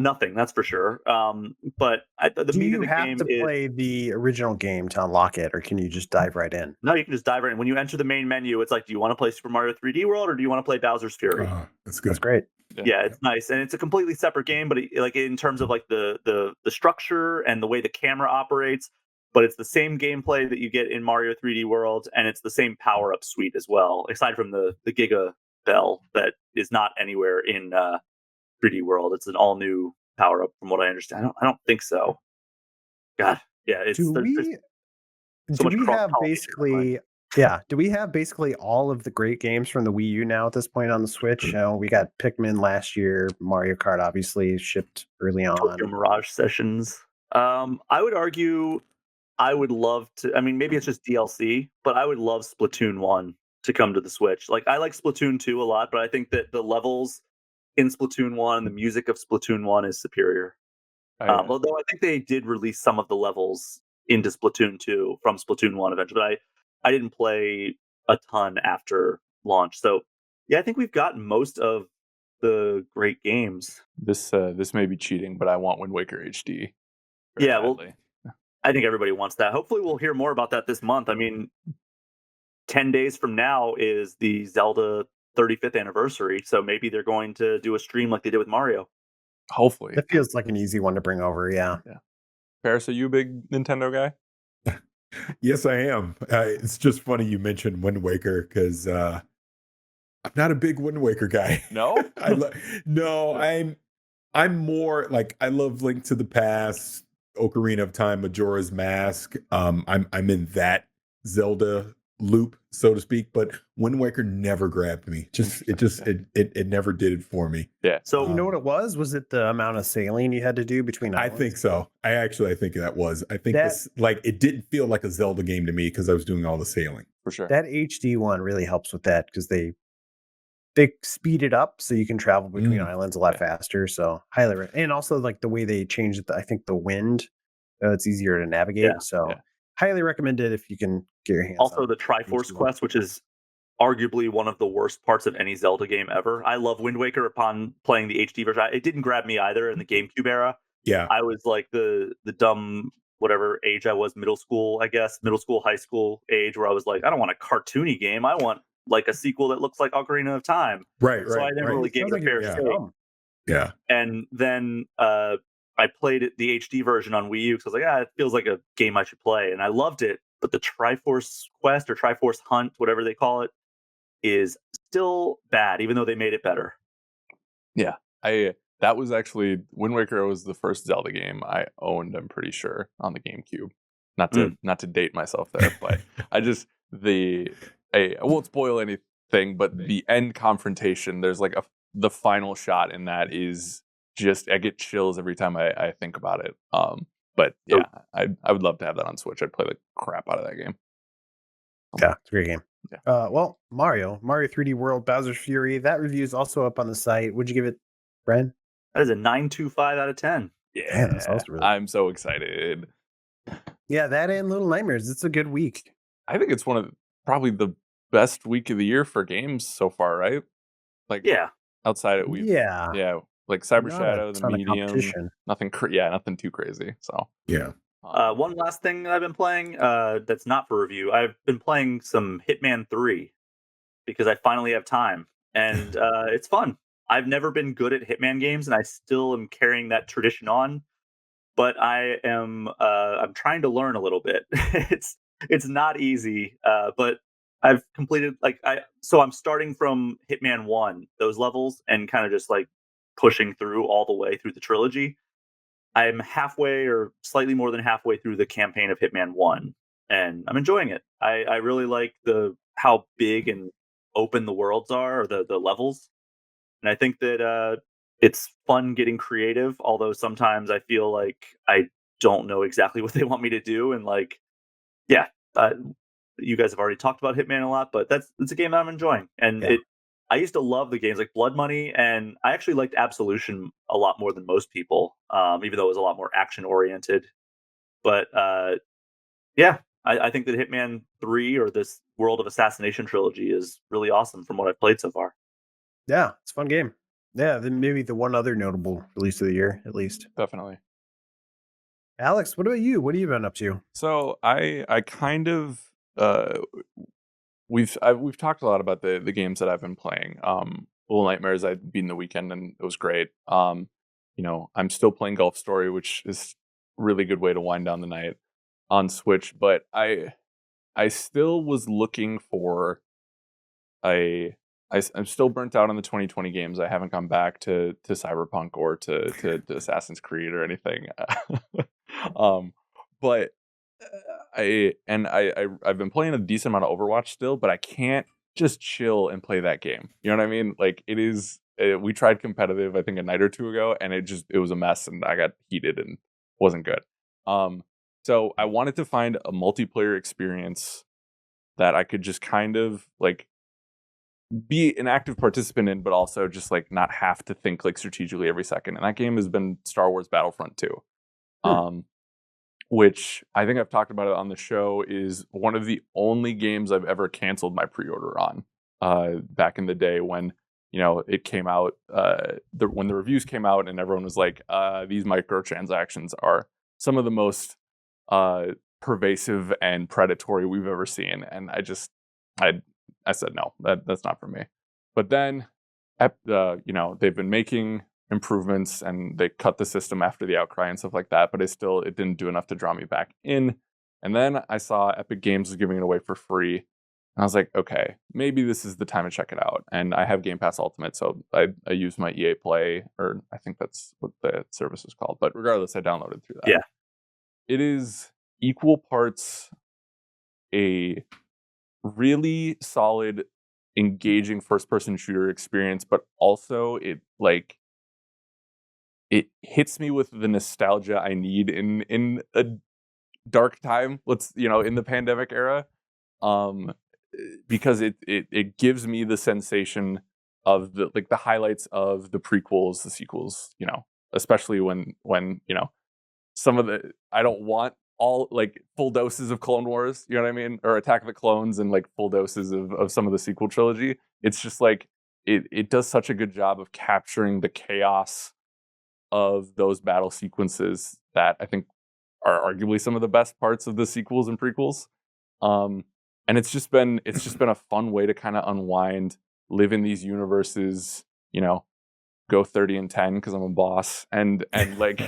nothing, that's for sure. But the do meat you of the have game to play the original game to unlock it, or can you just dive right in? No, you can just dive right in. When you enter the main menu, it's like, do you want to play Super Mario 3D World or do you want to play Bowser's Fury? That's good. That's great. Yeah, it's nice, and it's a completely separate game. But like in terms of like the structure and the way the camera operates, but it's the same gameplay that you get in Mario 3D World, and it's the same power up suite as well, aside from the Giga Bell that is not anywhere in 3D World. It's an all new power up, from what I understand. I don't think so. God, yeah. Do we have basically all of the great games from the Wii U now at this point on the Switch? You know, we got Pikmin last year, Mario Kart obviously shipped early on. Tokyo Mirage Sessions. I would argue I would love to. I mean, maybe it's just DLC, but I would love Splatoon 1 to come to the Switch. Like, I like Splatoon 2 a lot, but I think that the levels in Splatoon 1 and the music of Splatoon 1 is superior. Although I think they did release some of the levels into Splatoon 2 from Splatoon 1 eventually, but I didn't play a ton after launch. So yeah, I think we've got most of the great games. This may be cheating, but I want Wind Waker HD. Yeah, well, I think everybody wants that. Hopefully we'll hear more about that this month. I mean, 10 days from now is the Zelda 35th anniversary, so maybe they're going to do a stream like they did with Mario. Hopefully. That feels like an easy one to bring over, yeah. Parris, are you a big Nintendo guy? Yes, I am. It's just funny you mentioned Wind Waker, because I'm not a big Wind Waker guy. No? I'm more like, I love Link to the Past, Ocarina of Time, Majora's Mask. I'm in that Zelda loop, so to speak, but Wind Waker never grabbed me. It never did it for me. Yeah. So you know what it was? Was it the amount of sailing you had to do between islands? I think so. I think that was. I think this, like, it didn't feel like a Zelda game to me because I was doing all the sailing. For sure. That HD one really helps with that, because they speed it up so you can travel between islands a lot faster. So highly and also like the way they changed I think the wind It's easier to navigate. Yeah, So yeah. highly recommended if you can get your hands Also, on the it. Triforce quest, which is arguably one of the worst parts of any Zelda game ever. I love Wind Waker upon playing the HD version. It didn't grab me either in the GameCube era. Yeah. I was like the dumb whatever age I was, middle school, high school age, where I was like, I don't want a cartoony game. I want like a sequel that looks like Ocarina of Time. Right. So I never really gave it a fair shake. Yeah. And then I played it, the HD version on Wii U, because I was like, it feels like a game I should play, and I loved it. But the Triforce Quest or Triforce Hunt, whatever they call it, is still bad, even though they made it better. Yeah, that was actually Wind Waker was the first Zelda game I owned. I'm pretty sure on the GameCube. Not to date myself there, but I won't spoil anything. But the end confrontation, there's like the final shot in that is just I get chills every time I think about it. But yeah, I would love to have that on Switch. I'd play the crap out of that game. Yeah, it's a great game. Yeah. Well, Mario 3D World Bowser's Fury, that review is also up on the site. Would you give it, Bren? That is a 9.25 out of 10. Yeah, that's also really I'm so excited. Yeah, that and Little Nightmares. It's a good week. I think it's one of probably the best week of the year for games so far, right? Like, yeah, outside it, like Cyber Shadow, the Medium, nothing too crazy. So yeah. One last thing I've been playing that's not for review. I've been playing some Hitman 3 because I finally have time, and it's fun. I've never been good at Hitman games, and I still am carrying that tradition on. But I'm trying to learn a little bit. It's not easy, but I've completed so I'm starting from Hitman 1, those levels, and kind of just like pushing through all the way through the trilogy. I'm halfway or slightly more than halfway through the campaign of Hitman 1, and I'm enjoying it. I really like how big and open the worlds are, or the levels. And I think that it's fun getting creative, although sometimes I feel like I don't know exactly what they want me to do. And you guys have already talked about Hitman a lot, but it's a game that I'm enjoying. And I used to love the games like Blood Money, and I actually liked Absolution a lot more than most people, even though it was a lot more action oriented. But I think that Hitman 3 or this World of Assassination trilogy is really awesome from what I've played so far. Yeah, it's a fun game. Yeah, then maybe the one other notable release of the year, at least. Definitely. Alex, what about you? What have you been up to? So I kind of we've talked a lot about the games that I've been playing. Little Nightmares I beat in the weekend and it was great. I'm still playing Golf Story, which is a really good way to wind down the night on Switch. But I still was looking for I'm still burnt out on the 2020 games. I haven't gone back to Cyberpunk or to Assassin's Creed or anything. But I've been playing a decent amount of Overwatch still, but I can't just chill and play that game. You know what I mean? Like it is. We tried competitive, I think, a night or two ago, and it was a mess, and I got heated and wasn't good. So I wanted to find a multiplayer experience that I could just kind of like be an active participant in, but also just like not have to think like strategically every second. And that game has been Star Wars Battlefront 2, which I think I've talked about it on the show, is one of the only games I've ever canceled my pre-order on. Back in the day when it came out, when the reviews came out and everyone was like, these microtransactions are some of the most pervasive and predatory we've ever seen, and I said no, that's not for me. But then, they've been making improvements and they cut the system after the outcry and stuff like that. But it didn't do enough to draw me back in. And then I saw Epic Games was giving it away for free, and I was like, okay, maybe this is the time to check it out. And I have Game Pass Ultimate, so I use my EA Play, or I think that's what the service is called. But regardless, I downloaded through that. Yeah, it is equal parts a really solid, engaging first-person shooter experience, but also it hits me with the nostalgia I need in a dark time. In the pandemic era, because it gives me the sensation of the highlights of the prequels, the sequels. Especially when I don't want all like full doses of Clone Wars, you know what I mean? Or Attack of the Clones and like full doses of some of the sequel trilogy. It's just like it does such a good job of capturing the chaos of those battle sequences that I think are arguably some of the best parts of the sequels and prequels. And it's just been a fun way to kind of unwind, live in these universes, you know, go 30 and 10 because I'm a boss, and like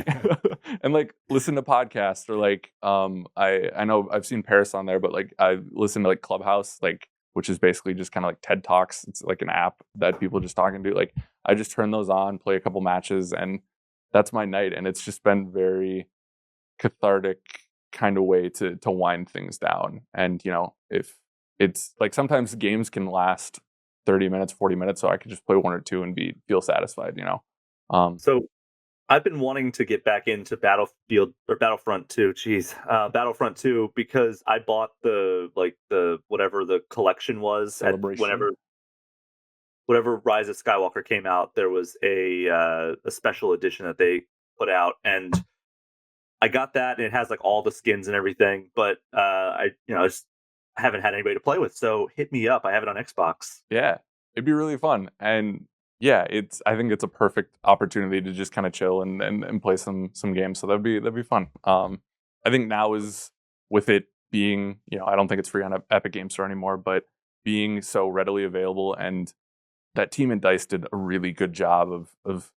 and like listen to podcasts, or like I know I've seen Parris on there, but like I listen to like Clubhouse, like, which is basically just kind of like TED Talks. It's like an app that people just talking to. Like I just turn those on, play a couple matches, and that's my night. And it's just been very cathartic kind of way to wind things down. And you know, if it's like sometimes games can last 30 minutes, 40 minutes, so I could just play one or two and feel satisfied, you know. So I've been wanting to get back into Battlefront 2. Battlefront 2, because I bought the whatever the collection was at whenever Rise of Skywalker came out. There was a special edition that they put out, and I got that, and it has like all the skins and everything. But I just haven't had anybody to play with, so hit me up. I have it on Xbox. Yeah, it'd be really fun. And yeah, I think it's a perfect opportunity to just kind of chill and play some games. So that'd be fun. I think now is, with it being, you know, I don't think it's free on Epic Games Store anymore, but being so readily available, and that team in DICE did a really good job of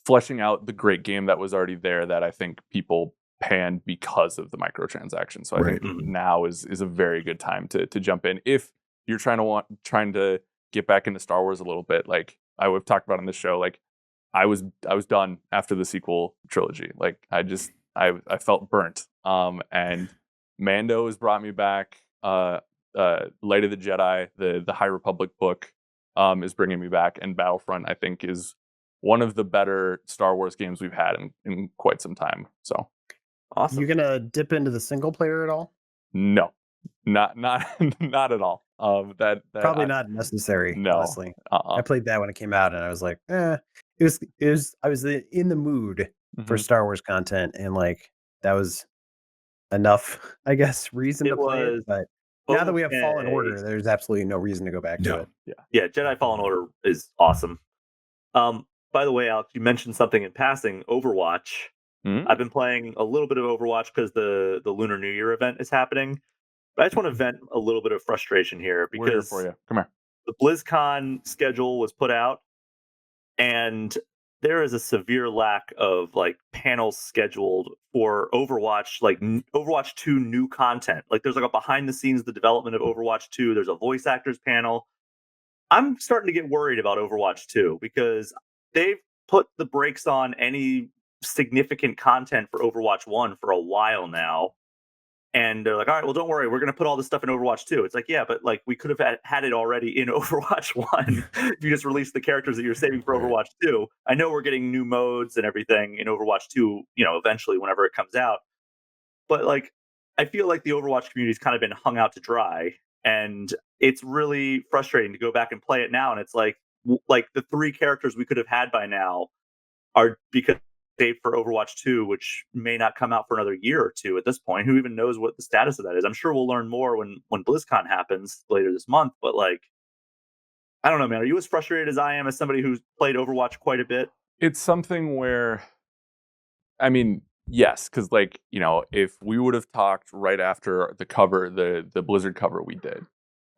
fleshing out the great game that was already there, that I think people panned because of the microtransactions. So I think now is a very good time to jump in if you're trying to get back into Star Wars a little bit. Like we've talked about on this show, like I was done after the sequel trilogy. Like I felt burnt. And Mando has brought me back. Light of the Jedi, the High Republic book, is bringing me back, and Battlefront I think is one of the better Star Wars games we've had in quite some time. So awesome. You gonna dip into the single player at all? No, not not at all. That probably not necessary. No, honestly. I played that when it came out, and I was like, it was. I was in the mood for Star Wars content, and like that was enough, I guess, reason to play it. But now that we have Fallen Order, there's absolutely no reason to go back to it. Yeah, Jedi Fallen Order is awesome. By the way, Alex, you mentioned something in passing, Overwatch. I've been playing a little bit of Overwatch because the Lunar New Year event is happening. But I just want to vent a little bit of frustration here, because we're here for you. Come here. The BlizzCon schedule was put out, and there is a severe lack of like panels scheduled for Overwatch, like Overwatch 2 new content. Like there's like a behind the scenes, the development of Overwatch 2. There's a voice actors panel. I'm starting to get worried about Overwatch 2 because they've put the brakes on any significant content for Overwatch 1 for a while now. And they're like, all right, well, don't worry, we're going to put all this stuff in Overwatch 2. It's like, yeah, but like we could have had it already in Overwatch 1 if you just released the characters that you're saving for Overwatch 2. I know we're getting new modes and everything in Overwatch 2, you know, eventually whenever it comes out. But like, I feel like the Overwatch community's kind of been hung out to dry, and it's really frustrating to go back and play it now. And it's like the 3 characters we could have had by now are because saved for Overwatch 2, which may not come out for another year or two at this point. Who even knows what the status of that is? I'm sure we'll learn more when BlizzCon happens later this month. But like, I don't know, man. Are you as frustrated as I am, as somebody who's played Overwatch quite a bit? It's something where, I mean, yes, because like, you know, if we would have talked right after the cover, the Blizzard cover we did,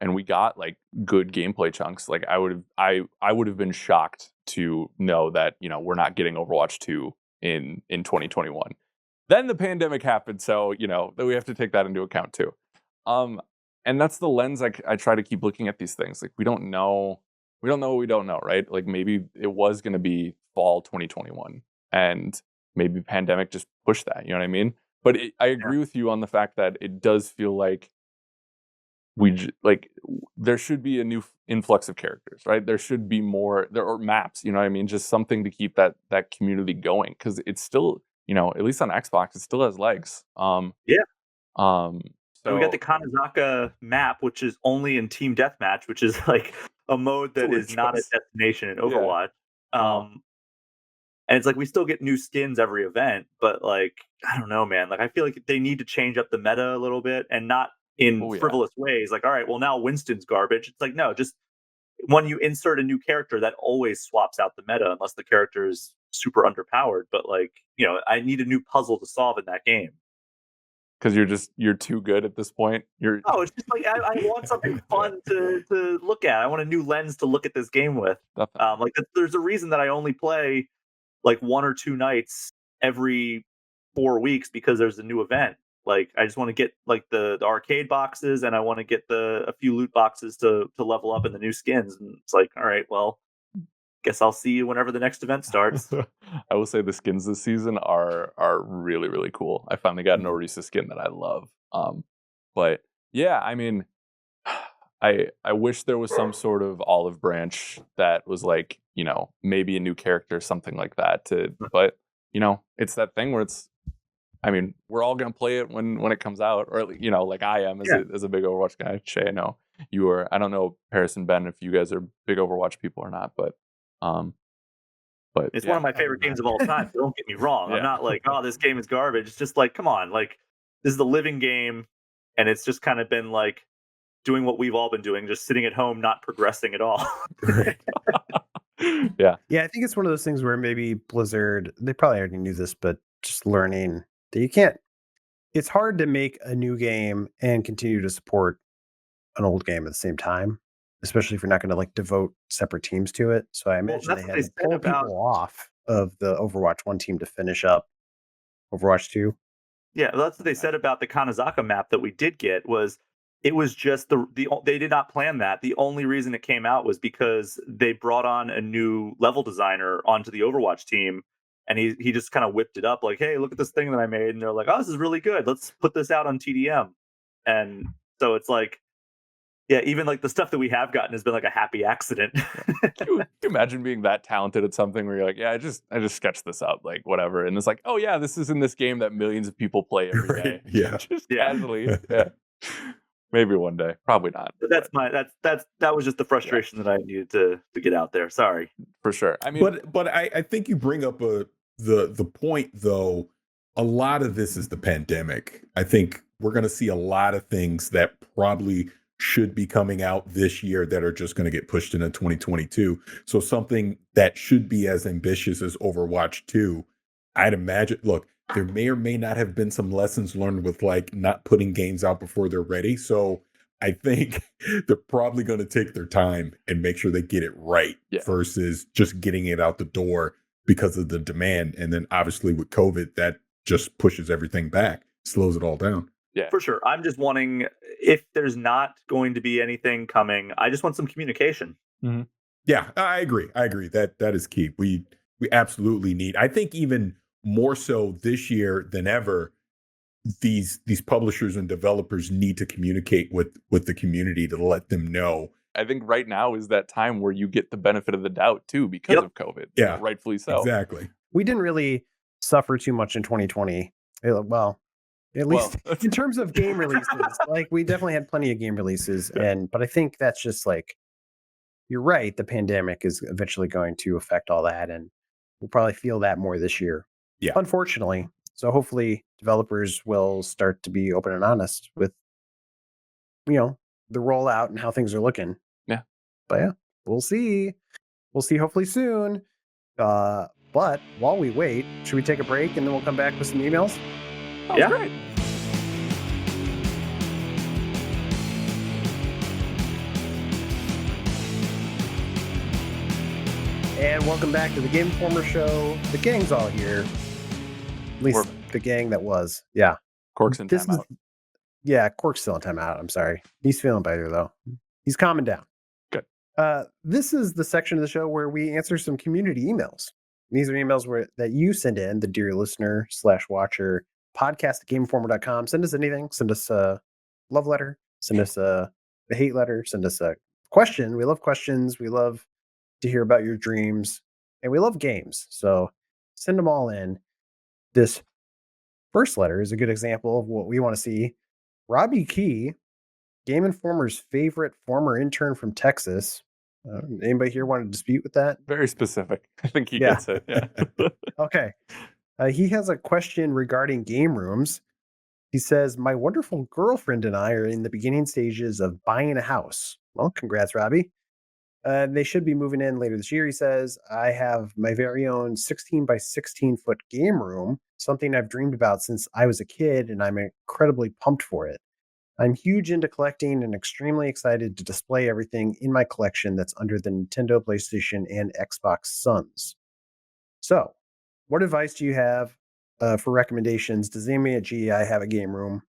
and we got like good gameplay chunks, like I would have been shocked to know that, you know, we're not getting Overwatch 2 in 2021. Then the pandemic happened, so you know that we have to take that into account too. And that's the lens I try to keep looking at these things. Like we don't know what we don't know, right? Like maybe it was going to be fall 2021, and maybe pandemic just pushed that. You know what I mean? But I agree with you on the fact that it does feel like there should be a new influx of characters, right? There should be more or maps, you know what I mean? Just something to keep that community going, because it's still, you know, at least on Xbox, it still has legs. So we got the Kanazaka map, which is only in Team Deathmatch, which is like a mode that is not a destination in Overwatch. And it's like we still get new skins every event, but like I don't know, man. Like I feel like they need to change up the meta a little bit, and not in frivolous ways. Like, all right, well now Winston's garbage. It's like no, just when you insert a new character, that always swaps out the meta, unless the character is super underpowered. But like I need a new puzzle to solve in that game. Because you're too good at this point. No, it's just like I want something fun to look at. I want a new lens to look at this game with. Like there's a reason that I only play like 1 or 2 nights every 4 weeks, because there's a new event. Like I just want to get like the arcade boxes, and I want to get a few loot boxes to level up in the new skins. And it's like, all right, well, guess I'll see you whenever the next event starts. I will say the skins this season are really, really cool. I finally got an Orisa skin that I love. But yeah, I mean, I wish there was some sort of olive branch that was like, maybe a new character, something like that. But it's that thing where I mean, we're all gonna play it when it comes out, or like I am as a big Overwatch guy. Shay, I know you are. I don't know, Parris and Ben, if you guys are big Overwatch people or not, but it's one of my favorite games of all time. So don't get me wrong. I'm not like, oh, this game is garbage. It's just like, come on, like this is the living game, and it's just kind of been like doing what we've all been doing, just sitting at home, not progressing at all. Yeah, I think it's one of those things where maybe Blizzard, they probably already knew this, but just learning that you can't. It's hard to make a new game and continue to support an old game at the same time, especially if you're not going to like devote separate teams to it. So I imagine they had to pull people off of the Overwatch 1 team to finish up Overwatch 2. Yeah, that's what they said about the Kanazaka map that we did get. It was just they did not plan that. The only reason it came out was because they brought on a new level designer onto the Overwatch team, and he just kind of whipped it up like, hey, look at this thing that I made. And they're like, oh, this is really good. Let's put this out on TDM. And so it's like, yeah, even like the stuff that we have gotten has been like a happy accident. Can you imagine being that talented at something where you're like, yeah, I just sketched this up, like whatever. And it's like, oh yeah, this is in this game that millions of people play every day. Yeah. Just casually. Yeah. Maybe one day. Probably not. But that was just the frustration that I needed to get out there. Sorry. For sure. I mean, but I think you bring up the point though. A lot of this is the pandemic. I think we're going to see a lot of things that probably should be coming out this year that are just going to get pushed into 2022. So something that should be as ambitious as Overwatch 2, I'd imagine, look, there may or may not have been some lessons learned with like not putting games out before they're ready. So I think they're probably going to take their time and make sure they get it right versus just getting it out the door because of the demand. And then obviously with COVID, that just pushes everything back, slows it all down. Yeah, for sure. I'm just wanting, if there's not going to be anything coming, I just want some communication. Mm-hmm. Yeah, I agree. That is key. We absolutely need, I think even more so this year than ever, these publishers and developers need to communicate with the community to let them know. I think right now is that time where you get the benefit of the doubt too because of COVID. Yeah, rightfully so. Exactly. We didn't really suffer too much in 2020. Well, at least in terms of game releases, like we definitely had plenty of game releases, but I think that's just like, you're right. The pandemic is eventually going to affect all that, and we'll probably feel that more this year. Yeah, unfortunately. So hopefully developers will start to be open and honest with, the rollout and how things are looking. Yeah, but yeah, we'll see. We'll see. Hopefully soon. But while we wait, should we take a break and then we'll come back with some emails? Yeah, great. And welcome back to the Game Informer Show. The gang's all here. At least the gang that was. Yeah. Cork's in timeout. Cork's still in timeout. I'm sorry. He's feeling better, though. He's calming down. Good. This is the section of the show where we answer some community emails. These are emails that you send in, the dear listener / watcher, podcast@gameinformer.com. Send us anything. Send us a love letter. Send us a hate letter. Send us a question. We love questions. We love to hear about your dreams. And we love games. So send them all in. This first letter is a good example of what we want to see. Robbie Key, Game Informer's favorite former intern from Texas, Anybody here want to dispute with that? Very specific. I think he gets it. Yeah. Okay. He has a question regarding game rooms. He says, my wonderful girlfriend and I are in the beginning stages of buying a house. Well, congrats, Robbie. They should be moving in later this year, he says. I have my very own 16 by 16 foot game room, something I've dreamed about since I was a kid, and I'm incredibly pumped for it. I'm huge into collecting and extremely excited to display everything in my collection that's under the Nintendo, PlayStation, and Xbox suns. So, what advice do you have for recommendations? Does anybody at GEI have a game room?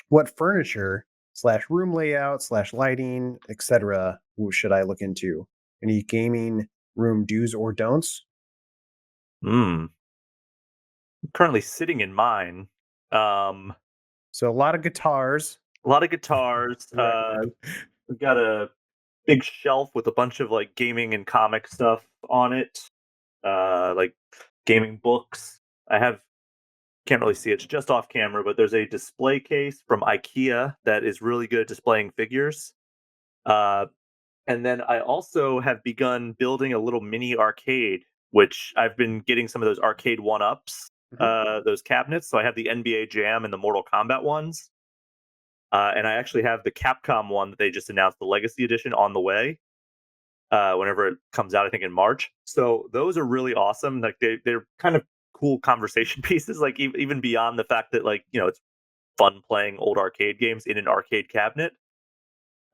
What furniture / room layout / lighting, etc. should I look into? Any gaming room do's or don'ts? I'm currently sitting in mine. So a lot of guitars. We've got a big shelf with a bunch of like gaming and comic stuff on it. Like gaming books. Can't really see it. It's just off camera, but there's a display case from IKEA that is really good at displaying figures. And then I also have begun building a little mini arcade, which I've been getting some of those arcade one-ups, those cabinets. So I have the NBA Jam and the Mortal Kombat ones. And I actually have the Capcom one that they just announced, the Legacy Edition, on the way. Whenever it comes out, I think in March. So those are really awesome. Like they're kind of cool conversation pieces, like even beyond the fact that, like, you know, it's fun playing old arcade games in an arcade cabinet.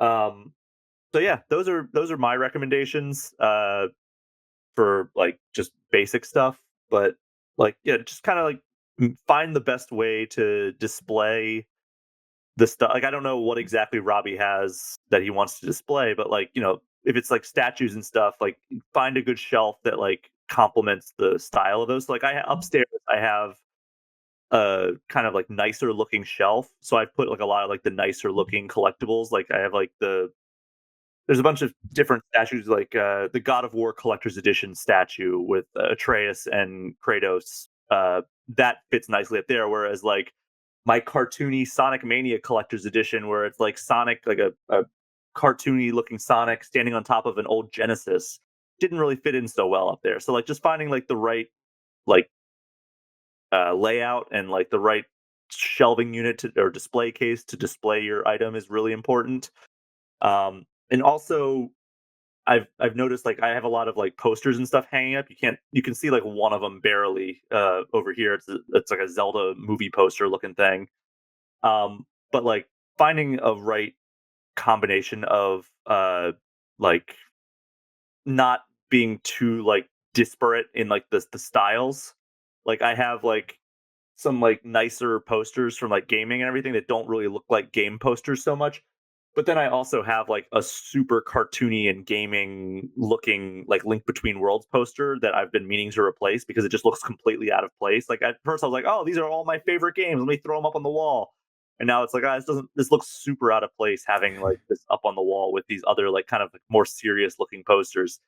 So yeah, those are my recommendations for like just basic stuff. But like, yeah, just kind of like find the best way to display the stuff. Like, I don't know what exactly Robbie has that he wants to display, but like, you know, if it's like statues and stuff, like find a good shelf that like complements the style of those. So, like upstairs, I have a kind of like nicer looking shelf. So I've put like a lot of like the nicer looking collectibles. Like I have like there's a bunch of different statues, like the God of War Collector's Edition statue with Atreus and Kratos. That fits nicely up there. Whereas like my cartoony Sonic Mania Collector's Edition, where it's like Sonic, like a cartoony looking Sonic standing on top of an old Genesis, didn't really fit in so well up there. So like just finding like the right like layout and like the right shelving unit or display case to display your item is really important. And also I've noticed like I have a lot of like posters and stuff hanging up. You can see like one of them barely over here. It's like a Zelda movie poster looking thing. But like finding a right combination of like not being too like disparate in like the styles. Like I have like some like nicer posters from like gaming and everything that don't really look like game posters so much. But then I also have like a super cartoony and gaming looking like Link Between Worlds poster that I've been meaning to replace because it just looks completely out of place. Like at first I was like, oh, these are all my favorite games. Let me throw them up on the wall. And now it's like, this looks super out of place having like this up on the wall with these other like kind of like more serious looking posters.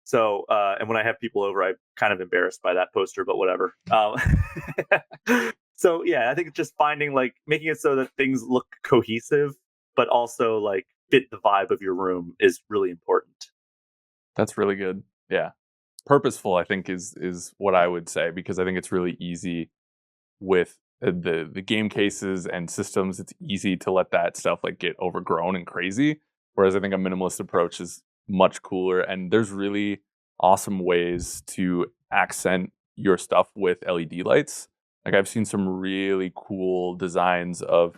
So, and when I have people over, I'm kind of embarrassed by that poster, but whatever. So yeah, I think it's just finding like making it so that things look cohesive, but also like fit the vibe of your room is really important. That's really good. Yeah. Purposeful, I think, is what I would say, because I think it's really easy with the game cases and systems. It's easy to let that stuff like get overgrown and crazy. Whereas I think a minimalist approach is much cooler. And there's really awesome ways to accent your stuff with LED lights. Like I've seen some really cool designs of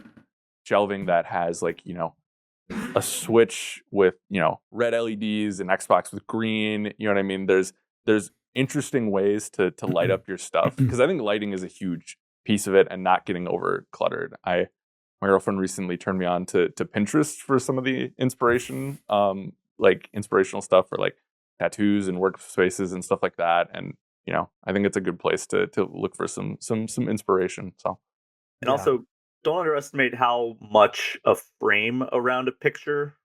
shelving that has like, you know, a Switch with, you know, red LEDs and Xbox with green. You know what I mean? There's interesting ways to light up your stuff, because I think lighting is a huge piece of it and not getting over cluttered. My girlfriend recently turned me on to Pinterest for some of the inspiration, like inspirational stuff for like tattoos and workspaces and stuff like that. And you know, I think it's a good place to look for some inspiration. So, and also don't underestimate how much a frame around a picture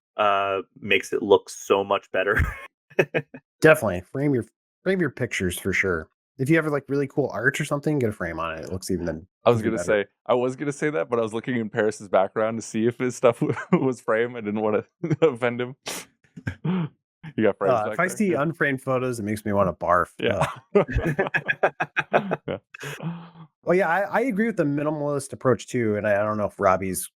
makes it look so much better. Definitely frame your pictures for sure. If you have like really cool art or something, get a frame on it. It looks even. I was gonna say that, but I was looking in Parris's background to see if his stuff was framed. I didn't want to offend him. You got friends back If I there? see Yeah. unframed photos, it makes me want to barf. Yeah. Yeah. Well, yeah, I agree with the minimalist approach too, and I don't know if Robbie's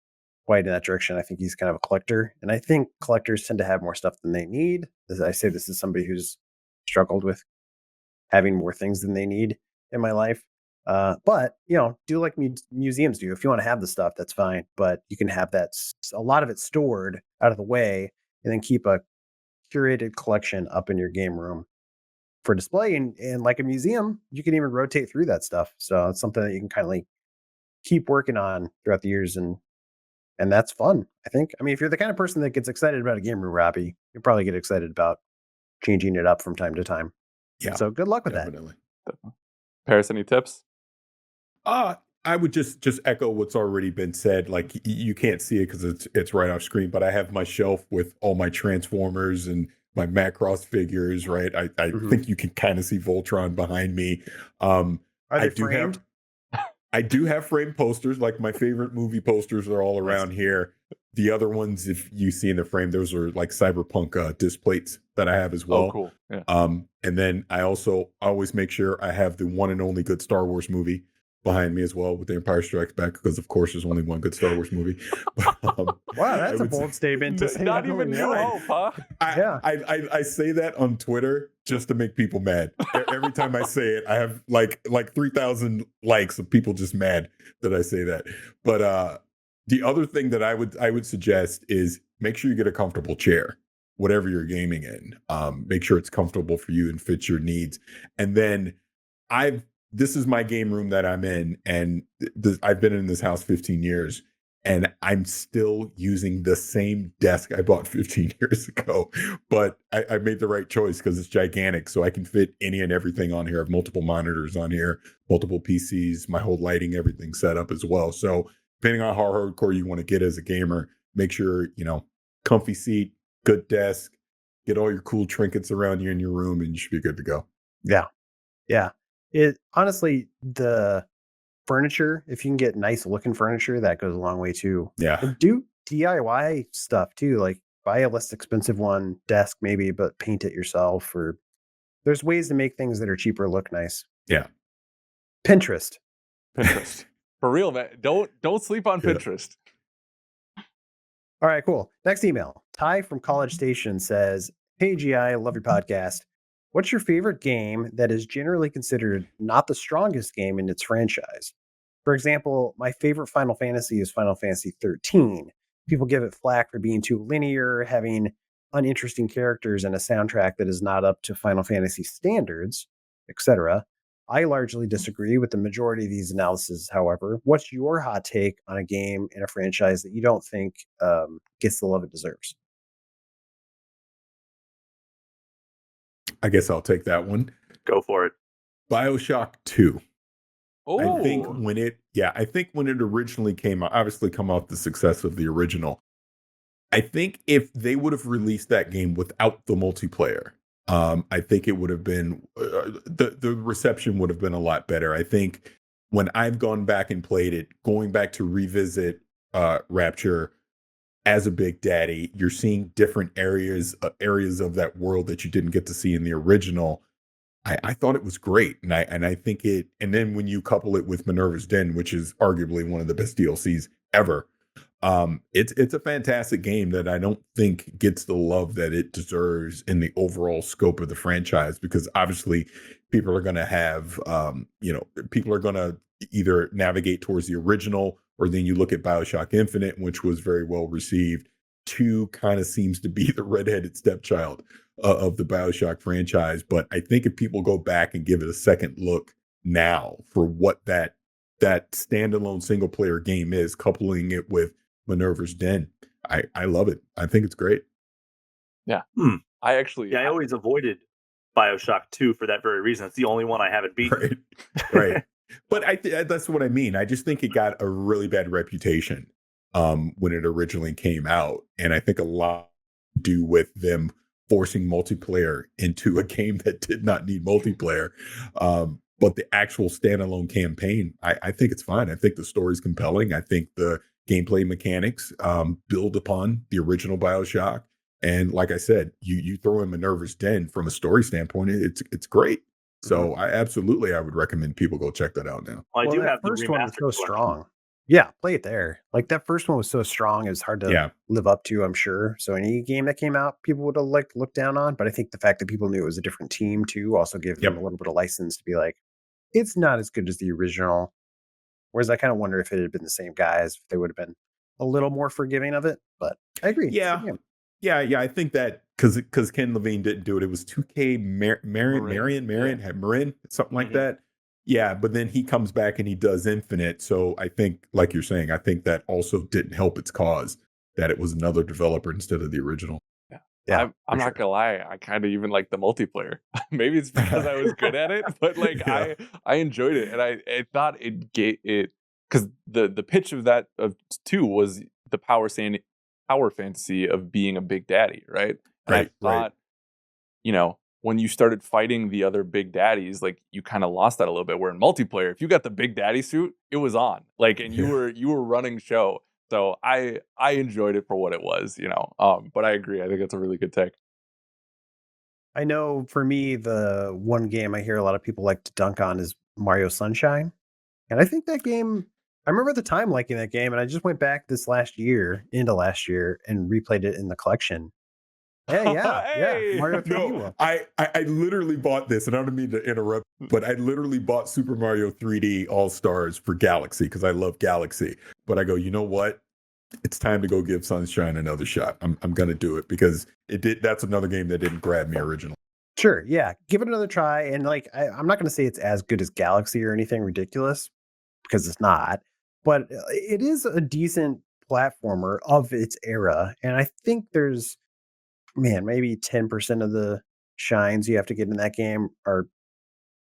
quite in that direction. I think he's kind of a collector, and I think collectors tend to have more stuff than they need. As I say, this is somebody who's struggled with having more things than they need in my life. But do like museums do. If you want to have the stuff, that's fine. But you can have a lot of it stored out of the way, and then keep a curated collection up in your game room for display. And like a museum, you can even rotate through that stuff. So it's something that you can kind of like keep working on throughout the years, and that's fun. I think. I mean, if you're the kind of person that gets excited about a game room, Robbie, you'll probably get excited about changing it up from time to time. Yeah. So good luck with Definitely. Paris, any tips? I would just echo what's already been said. Like you can't see it because it's right off screen, but I have my shelf with all my Transformers and my Macross figures. Right, I think you can kind of see Voltron behind me. Are they framed? I do have framed posters. Like my favorite movie posters are all around here. The other ones, if you see in the frame, those are like cyberpunk disc plates that I have as well. Oh, cool. Yeah. And then I also always make sure I have the one and only good Star Wars movie behind me as well with The Empire Strikes Back, because of course there's only one good Star Wars movie. Wow, that's a bold statement to say. Not even New Hope, huh? I say that on Twitter just to make people mad. Every time I say it, I have like 3,000 likes of people just mad that I say that. But the other thing that I would suggest is make sure you get a comfortable chair, whatever you're gaming in. Make sure it's comfortable for you and fits your needs. And then this is my game room that I'm in, and I've been in this house 15 years, and I'm still using the same desk I bought 15 years ago. But I made the right choice because it's gigantic, so I can fit any and everything on here. I have multiple monitors on here, multiple PCs, my whole lighting, everything set up as well. So depending on how hardcore you want to get as a gamer, make sure, comfy seat, good desk, get all your cool trinkets around you in your room, and you should be good to go. Yeah. Yeah. It honestly, the furniture, if you can get nice looking furniture, that goes a long way too. Yeah. And do DIY stuff too, like buy a less expensive desk maybe, but paint it yourself, or there's ways to make things that are cheaper look nice. Yeah. Pinterest. For real, man. Don't sleep on Pinterest. All right, cool. Next email. Ty from College Station says, "Hey GI, I love your podcast. What's your favorite game that is generally considered not the strongest game in its franchise? For example, my favorite Final Fantasy is Final Fantasy 13. People give it flack for being too linear, having uninteresting characters, and a soundtrack that is not up to Final Fantasy standards, etc. I largely disagree with the majority of these analyses, however. What's your hot take on a game in a franchise that you don't think gets the love it deserves?" I guess I'll take that one. Go for it. BioShock 2. Oh, I think when it originally came out, obviously come off the success of the original. I think if they would have released that game without the multiplayer, I think it would have been the reception would have been a lot better. I think when I've gone back and played it, going back to revisit Rapture as a big daddy, you're seeing different areas of that world that you didn't get to see in the original. I thought it was great, and I think it. And then when you couple it with Minerva's Den, which is arguably one of the best DLCs ever, it's a fantastic game that I don't think gets the love that it deserves in the overall scope of the franchise. Because obviously, people are going to have, people are going to either navigate towards the original, or then you look at BioShock Infinite, which was very well received. 2 kind of seems to be the redheaded stepchild of the BioShock franchise. But I think if people go back and give it a second look now for what that standalone single player game is, coupling it with Minerva's Den, I love it. I think it's great. Yeah. I always avoided BioShock 2 for that very reason. It's the only one I haven't beaten. Right. But that's what I mean. I just think it got a really bad reputation when it originally came out. And I think a lot to do with them forcing multiplayer into a game that did not need multiplayer. But the actual standalone campaign, I think it's fine. I think the story's compelling. I think the gameplay mechanics build upon the original BioShock. And like I said, you throw in Minerva's Den from a story standpoint, it's great. So I would recommend people go check that out now. Well, I do that have the first one was remastered so collection. strong. Yeah, play it there. Like that first one was so strong, it was hard to live up to, I'm sure. So any game that came out, people would have like looked down on. But I think the fact that people knew it was a different team too also gave them a little bit of license to be like, it's not as good as the original. Whereas I kind of wonder if it had been the same guys, if they would have been a little more forgiving of it. But I agree. Yeah. I think that because Ken Levine didn't do it, it was 2K Marin, something like that. Yeah, but then he comes back and he does Infinite. So I think, like you're saying, I think that also didn't help its cause that it was another developer instead of the original. Yeah, I'm not gonna lie. I kind of even like the multiplayer. Maybe it's because I was good at it, but like I enjoyed it, and I thought it because the pitch of that of 2 was the power fantasy of being a big daddy, right? And I thought, when you started fighting the other big daddies, like you kind of lost that a little bit. Where in multiplayer, if you got the big daddy suit, it was on, like, and you were running show. So I enjoyed it for what it was, but I agree. I think it's a really good take. I know for me, the one game I hear a lot of people like to dunk on is Mario Sunshine. And I think that game, I remember at the time liking that game, and I just went back into last year, and replayed it in the collection. Yeah. Mario 3D. I literally bought this, and I don't mean to interrupt, but I literally bought Super Mario 3D All-Stars for Galaxy because I love Galaxy. But I go, you know what? It's time to go give Sunshine another shot. I'm gonna do it because that's another game that didn't grab me originally. Sure, yeah. Give it another try. And like I'm not gonna say it's as good as Galaxy or anything ridiculous, because it's not, but it is a decent platformer of its era. And I think there's maybe 10% of the shines you have to get in that game are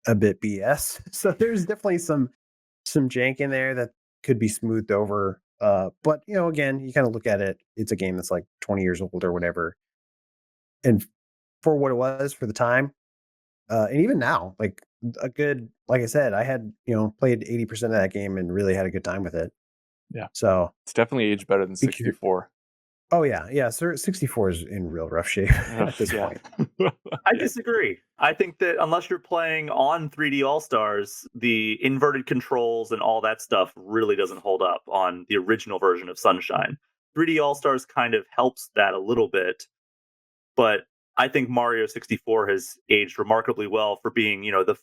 a bit BS. So there's definitely some jank in there that could be smoothed over. But again, you kind of look at it, it's a game that's like 20 years old or whatever. And for what it was for the time, and even now, like I said, I had, played 80% of that game and really had a good time with it. Yeah. So it's definitely aged better than 64. Oh yeah. Sir, 64 is in real rough shape at this point. I disagree. I think that unless you're playing on 3D All-Stars, the inverted controls and all that stuff really doesn't hold up on the original version of Sunshine. 3D All-Stars kind of helps that a little bit, but I think Mario 64 has aged remarkably well for being, the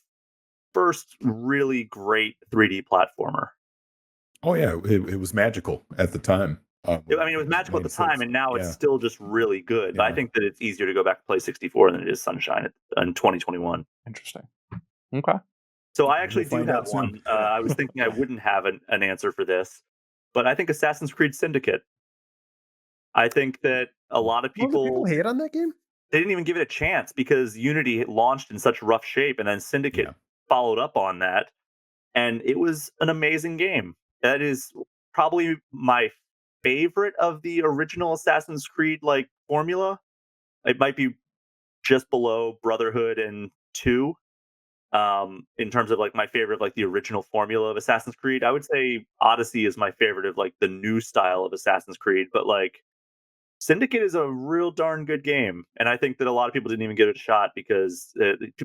first really great 3D platformer. Oh yeah, it was magical at the time. It was magical at the time, and now it's still just really good. But I think that it's easier to go back to play 64 than it is Sunshine in 2021. Interesting. Okay. So I actually do have one. I was thinking I wouldn't have an answer for this, but I think Assassin's Creed Syndicate. I think that a lot of people hate on that game. They didn't even give it a chance because Unity launched in such rough shape, and then Syndicate followed up on that, and it was an amazing game. That is probably my favorite of the original Assassin's Creed formula. It might be just below Brotherhood and 2 in terms of my favorite the original formula of Assassin's Creed. I would say Odyssey is my favorite of the new style of Assassin's Creed, but Syndicate is a real darn good game, and I think that a lot of people didn't even give it a shot because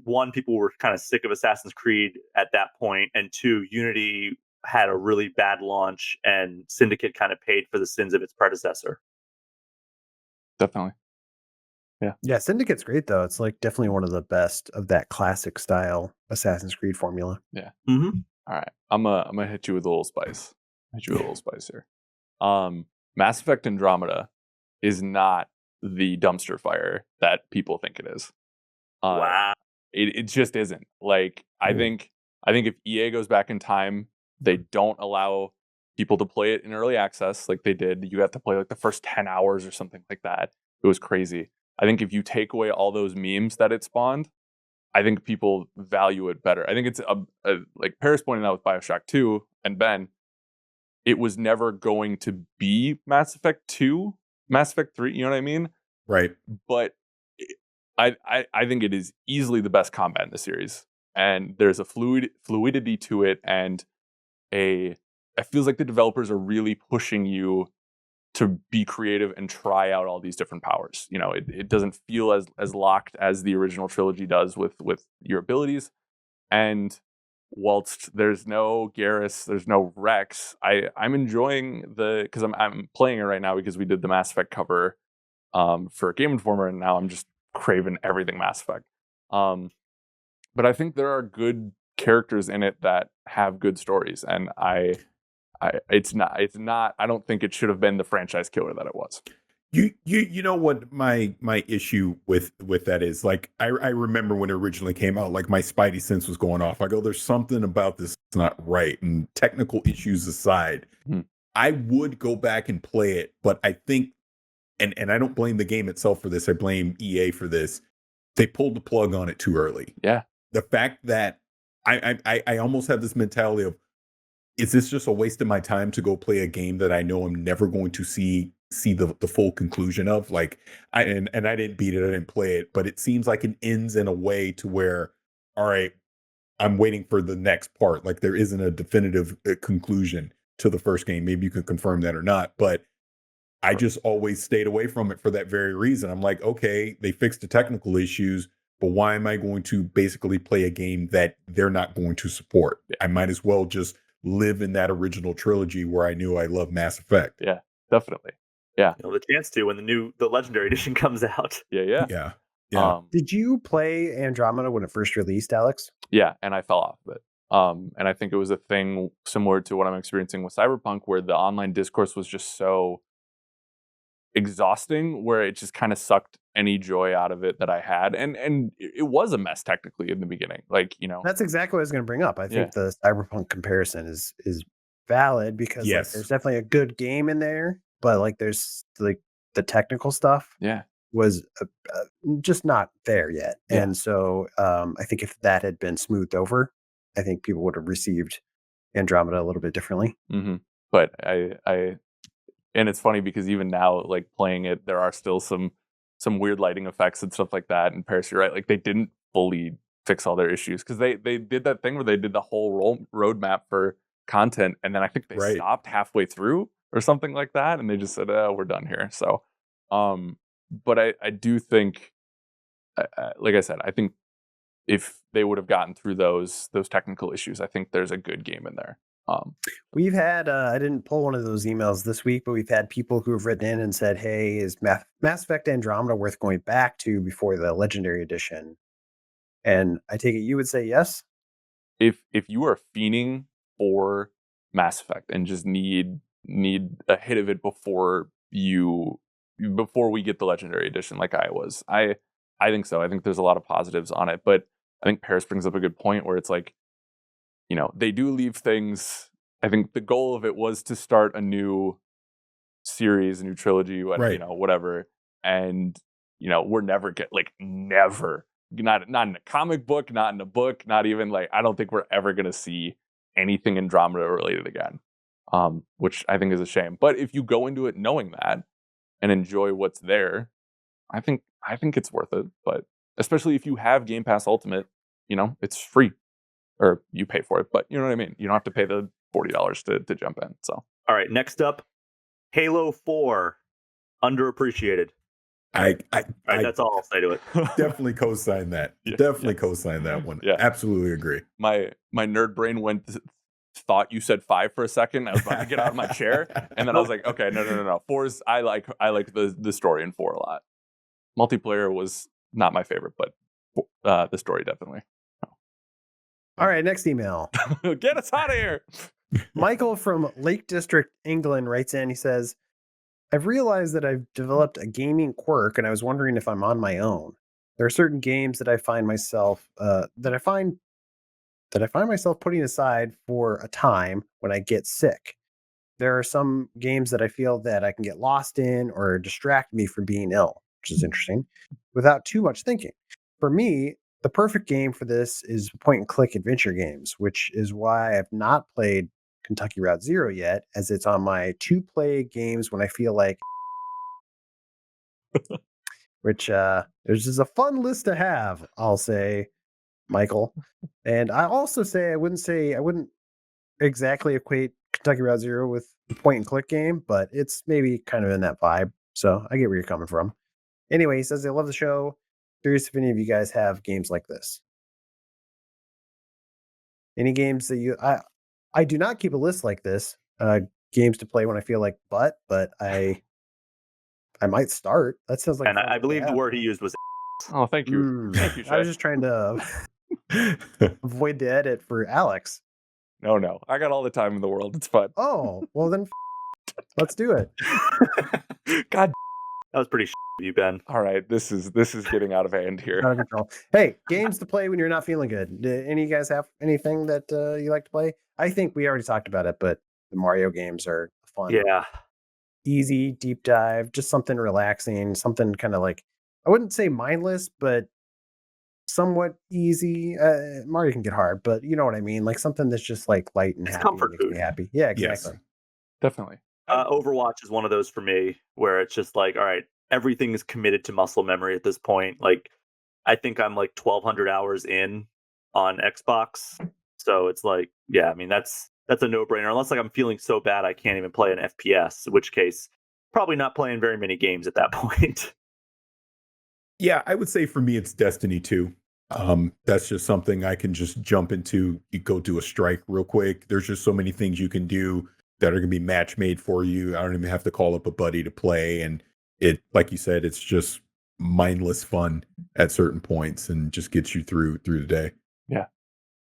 one, people were kind of sick of Assassin's Creed at that point, and 2, Unity had a really bad launch, and Syndicate kind of paid for the sins of its predecessor. Definitely. Yeah, Syndicate's great though. It's definitely one of the best of that classic style Assassin's Creed formula. Yeah. Mm-hmm. All right, I'm gonna hit you with a little spice. Here. Mass Effect Andromeda is not the dumpster fire that people think it is. Wow. It just isn't. I think if EA goes back in time, they don't allow people to play it in early access like they did. You have to play the first 10 hours or something like that. It was crazy. I think if you take away all those memes that it spawned, I think people value it better. I think it's like Parris pointed out with BioShock 2 and Ben, it was never going to be Mass Effect 2, Mass Effect 3, you know what I mean? Right. But I think it is easily the best combat in the series. And there's a fluidity to it, and it feels like the developers are really pushing you to be creative and try out all these different powers. You know, it doesn't feel as locked as the original trilogy does with your abilities. And whilst there's no Garrus, there's no Rex, I'm enjoying because I'm playing it right now because we did the Mass Effect cover for Game Informer, and now I'm just craving everything Mass Effect. But I think there are good characters in it that have good stories, and it's not. I don't think it should have been the franchise killer that it was. You know what my issue with that is? Like, I remember when it originally came out, like my spidey sense was going off. I go, there's something about this that's not right. And technical issues aside, I would go back and play it, but I think, and I don't blame the game itself for this. I blame EA for this. They pulled the plug on it too early. Yeah. The fact that I almost have this mentality of, is this just a waste of my time to go play a game that I know I'm never going to see the full conclusion of? Like, I didn't beat it, I didn't play it, but it seems like it ends in a way to where, all right, I'm waiting for the next part. Like, there isn't a definitive conclusion to the first game. Maybe you could confirm that or not, but I just always stayed away from it for that very reason. I'm like, okay, they fixed the technical issues, but why am I going to basically play a game that they're not going to support? I might as well just live in that original trilogy where I knew I loved Mass Effect. Yeah, definitely. Yeah. The chance to when the Legendary Edition comes out. Yeah. Did you play Andromeda when it first released, Alex? Yeah, and I fell off of it. And I think it was a thing similar to what I'm experiencing with Cyberpunk, where the online discourse was just so exhausting, where it just kind of sucked any joy out of it that I had. And it was a mess technically in the beginning. Like, you know. That's exactly what I was going to bring up. I think the Cyberpunk comparison is valid because like, there's definitely a good game in there, but like there's like the technical stuff was just not there yet. And so I think if that had been smoothed over, I think people would have received Andromeda a little bit differently. But I and it's funny because even now, like playing it, there are still some weird lighting effects and stuff like that. And Parris, you're right, like they didn't fully fix all their issues because they did that thing where they did the whole roadmap for content, and then I think they stopped halfway through or something like that, and they just said, we're done here. So but I do think, like I said, I think if they would have gotten through those technical issues, I think there's a good game in there. We've had I didn't pull one of those emails this week, but we've had people who have written in and said, hey, is Mass Effect Andromeda worth going back to before the Legendary Edition? And I take it you would say yes? If you are fiending for Mass Effect and just need a hit of it before we get the Legendary Edition, like I was, I think so. I think there's a lot of positives on it, but I think Parris brings up a good point where it's like, you know, they do leave things. I think the goal of it was to start a new series, a new trilogy, you know, whatever. And, you know, we're never not in a comic book, not in a book, not even like, I don't think we're ever going to see anything Andromeda related again, which I think is a shame. But if you go into it knowing that and enjoy what's there, I think it's worth it. But especially if you have Game Pass Ultimate, you know, it's free. Or you pay for it, but you know what I mean? You don't have to pay the $40 to jump in. So, all right, next up, Halo 4, underappreciated. That's all I'll say to it. Definitely co-sign that. Co-sign that one. Yeah. Absolutely agree. My nerd brain thought you said 5 for a second. I was about to get out of my chair, and then I was like, okay, no. 4 is I like the story in 4 a lot. Multiplayer was not my favorite, but the story definitely. All right, next email. Get us out of here. Michael from Lake District, England writes in. He says, I've realized that I've developed a gaming quirk, and I was wondering if I'm on my own. There are certain games that I find myself putting aside for a time when I get sick. There are some games that I feel that I can get lost in or distract me from being ill, which is interesting, without too much thinking. For me, the perfect game for this is point-and-click adventure games, which is why I've not played Kentucky Route Zero yet, as it's on my to-play games when I feel like which there's just a fun list to have, I'll say, Michael. And I also say I wouldn't exactly equate Kentucky Route Zero with a point and click game, but it's maybe kind of in that vibe. So I get where you're coming from. Anyway, he says they love the show. Curious if any of you guys have games like this. Any games that I do not keep a list like this. Games to play when I feel like but I might start. That sounds like. And I believe the word he used was. Oh, thank you. Thank you, Shay. I was just trying to avoid the edit for Alex. No. I got all the time in the world. It's fun. Oh, well then let's do it. God. That was pretty of you, Ben. All right, this is getting out of hand here. Out of control. Hey, games to play when you're not feeling good. Do any of you guys have anything that you like to play? I think we already talked about it, but the Mario games are fun. Yeah. Easy, deep dive, just something relaxing, something kind of like, I wouldn't say mindless, but somewhat easy. Mario can get hard, but you know what I mean? Like something that's just like light and It's happy. comfort Makes me food. happy. Yeah, exactly. Yes. Definitely. Overwatch is one of those for me where it's just like, all right, everything is committed to muscle memory at this point. Like, I think I'm like 1,200 hours in on Xbox. So it's like, yeah, I mean, that's a no-brainer. Unless like I'm feeling so bad I can't even play an FPS, in which case, probably not playing very many games at that point. Yeah, I would say for me it's Destiny 2. That's just something I can just jump into. You go do a strike real quick. There's just so many things you can do that are gonna be match made for you. I don't even have to call up a buddy to play. And it, like you said, it's just mindless fun at certain points and just gets you through the day. Yeah,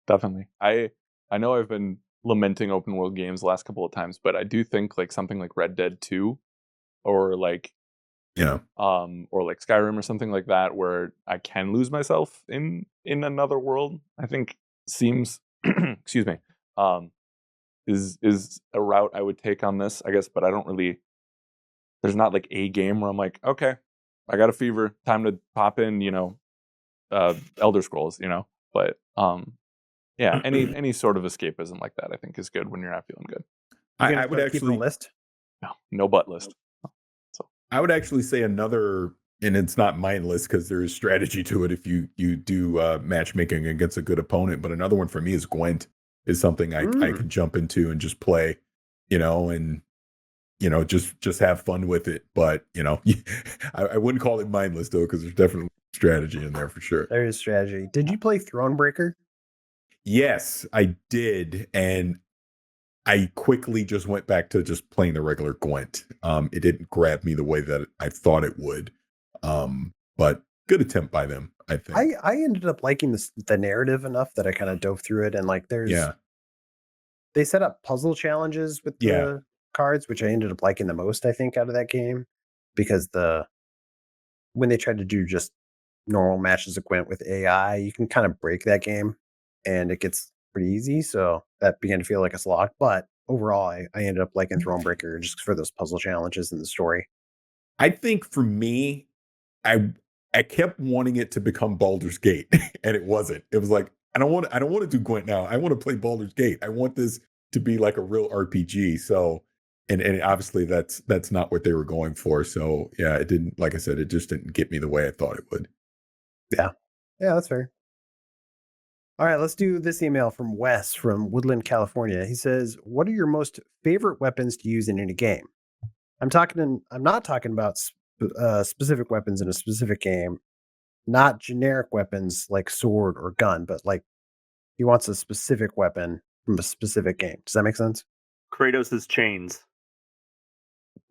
definitely. I know I've been lamenting open world games the last couple of times, but I do think like something like Red Dead 2 or like or like Skyrim or something like that, where I can lose myself in another world, I think seems excuse me, is a route I would take on this, I guess. But I don't really, there's not like a game where I'm like, okay, I got a fever, time to pop in, Elder Scrolls, but yeah, any sort of escapism like that I think is good when you're not feeling good. I would actually list. No butt list. I would actually say another, and it's not mindless because there is strategy to it if you do matchmaking against a good opponent. But another one for me is Gwent, is something I can jump into and just play, and just have fun with it. But I wouldn't call it mindless though, because there's definitely strategy in there for sure. There is strategy. Did you play Thronebreaker? Yes, I did, and I quickly just went back to just playing the regular Gwent. It didn't grab me the way that I thought it would. But good attempt by them, I think. I ended up liking the narrative enough that I kind of dove through it, and like they set up puzzle challenges with the cards, which I ended up liking the most, I think, out of that game, because when they tried to do just normal matches of Gwent with AI, you can kind of break that game and it gets pretty easy. So that began to feel like a slog. But overall, I ended up liking Thronebreaker just for those puzzle challenges in the story. I think for me, I kept wanting it to become Baldur's Gate, and it wasn't. It was like, I don't want to do Gwent now. I want to play Baldur's Gate. I want this to be like a real RPG. So, and obviously that's not what they were going for. So yeah, it didn't, like I said, it just didn't get me the way I thought it would. Yeah, that's fair. All right, let's do this email from Wes from Woodland, California. He says, "What are your most favorite weapons to use in any game?" I'm not talking about specific weapons in a specific game, not generic weapons like sword or gun, but like he wants a specific weapon from a specific game. Does that make sense? Kratos' chains.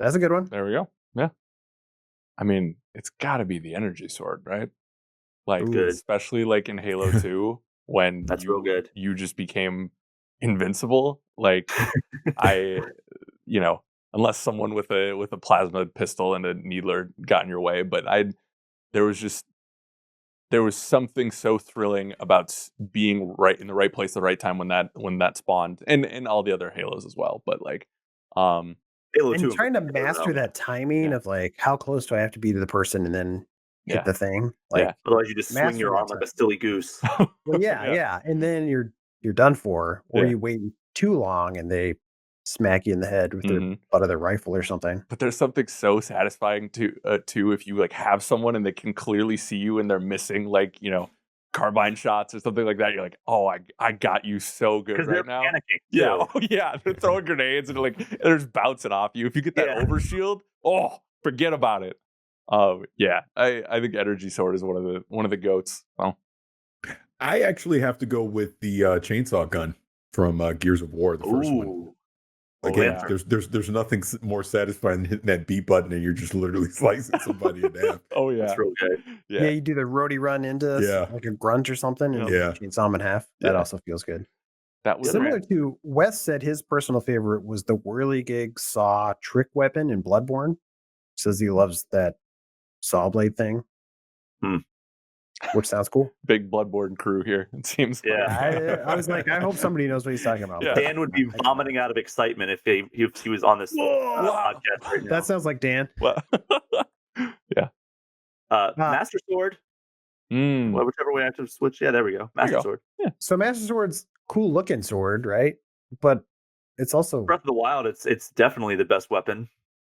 That's a good one. There we go. Yeah. I mean, it's got to be the energy sword, right? Like, especially like in Halo 2, when that's real good. You just became invincible. Like, unless someone with a plasma pistol and a needler got in your way, but there was something so thrilling about being right in the right place at the right time when that spawned, and all the other Halos as well. But like, Halo 2, and trying to master that timing of like how close do I have to be to the person and then hit the thing. Like, otherwise you just swing your arm like a silly goose. Well, yeah, and then you're done for, or you wait too long and they smack you in the head with their butt of their rifle or something. But there's something so satisfying too if you like have someone and they can clearly see you and they're missing like carbine shots or something like that, you're like, oh, I got you so good right now. Panicking. Yeah, oh yeah, they're throwing grenades and like they're just bouncing off you. If you get that overshield, oh, forget about it. Yeah, I think energy sword is one of the goats. Well, I actually have to go with the chainsaw gun from Gears of War, the first one. Again, there's nothing more satisfying than hitting that B button and you're just literally slicing somebody in half. Oh yeah, that's real good. Yeah, you do the roadie run into like a grunt or something, and chainsaw him in half. That also feels good. That was similar to Wes said his personal favorite was the whirligig saw trick weapon in Bloodborne. Says he loves that saw blade thing, which sounds cool. Big Bloodborne crew here, it seems. Yeah, I was like, I hope somebody knows what he's talking about. Yeah. Dan would be vomiting out of excitement if he was on this podcast right now. That sounds like Dan. Yeah. Master Sword. Whichever way I have to switch. Yeah, there we go. Master Sword. Yeah. So Master Sword's cool looking sword, right? But it's also Breath of the Wild. It's definitely the best weapon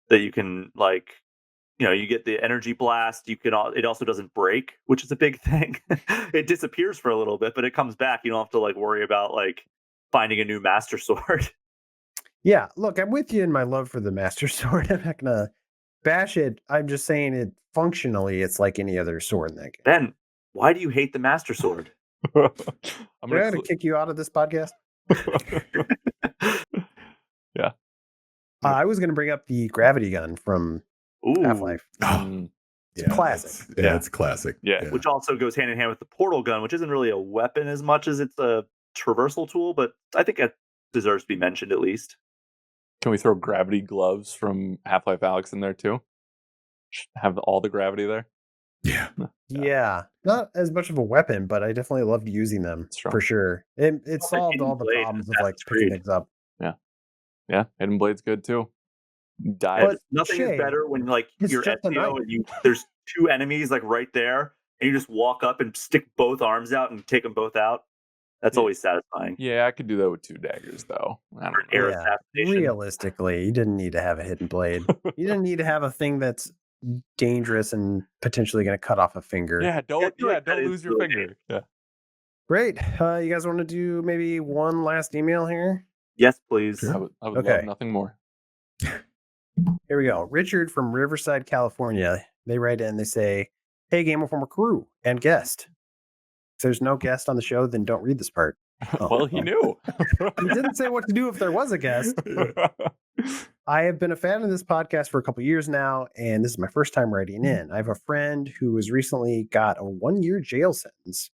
that you can like. You know, you get the energy blast. It also doesn't break, which is a big thing. It disappears for a little bit, but it comes back. You don't have to like worry about like finding a new Master Sword. Yeah, look, I'm with you in my love for the Master Sword. I'm not gonna bash it. I'm just saying it functionally, it's like any other sword in that game. Ben, why do you hate the Master Sword? I'm gonna kick you out of this podcast. Yeah. I was gonna bring up the gravity gun from Half-Life. It's classic. It's classic. Yeah. Which also goes hand in hand with the portal gun, which isn't really a weapon as much as it's a traversal tool, but I think it deserves to be mentioned at least. Can we throw gravity gloves from Half-Life Alyx in there too? Have all the gravity there? Yeah. Not as much of a weapon, but I definitely loved using them for sure. It solved all the problems of like picking things up. Yeah. Hidden Blade's good too. But nothing is better when like you're SEO and there's two enemies like right there, and you just walk up and stick both arms out and take them both out. That's always satisfying. Yeah, I could do that with 2 daggers though. I don't know. Realistically, you didn't need to have a hidden blade. You didn't need to have a thing that's dangerous and potentially going to cut off a finger. Yeah, don't lose your finger. Yeah. Great. You guys want to do maybe one last email here? Yes, please. Sure. I would love nothing more. Here we go. Richard from Riverside, California. They write in, they say, "Hey, Game Informer crew and guest. If there's no guest on the show, then don't read this part." Well, he knew. He didn't say what to do if there was a guest. I have been a fan of this podcast for a couple years now, and this is my first time writing in. I have a friend who has recently got a 1-year jail sentence.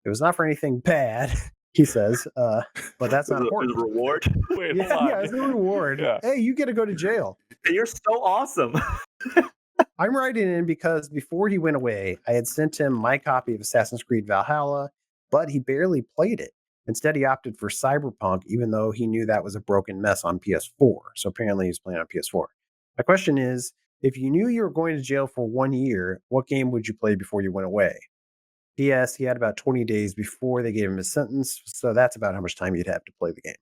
It was not for anything bad, he says, but that's not important. It was a reward. Wait, Yeah, it's a reward. Yeah. Hey, you get to go to jail. You're so awesome. I'm writing in because before he went away, I had sent him my copy of Assassin's Creed Valhalla, but he barely played it. Instead, he opted for Cyberpunk, even though he knew that was a broken mess on PS4. So apparently he's playing on PS4. My question is, if you knew you were going to jail for 1 year, what game would you play before you went away? P.S. He had about 20 days before they gave him his sentence, so that's about how much time you'd have to play the game.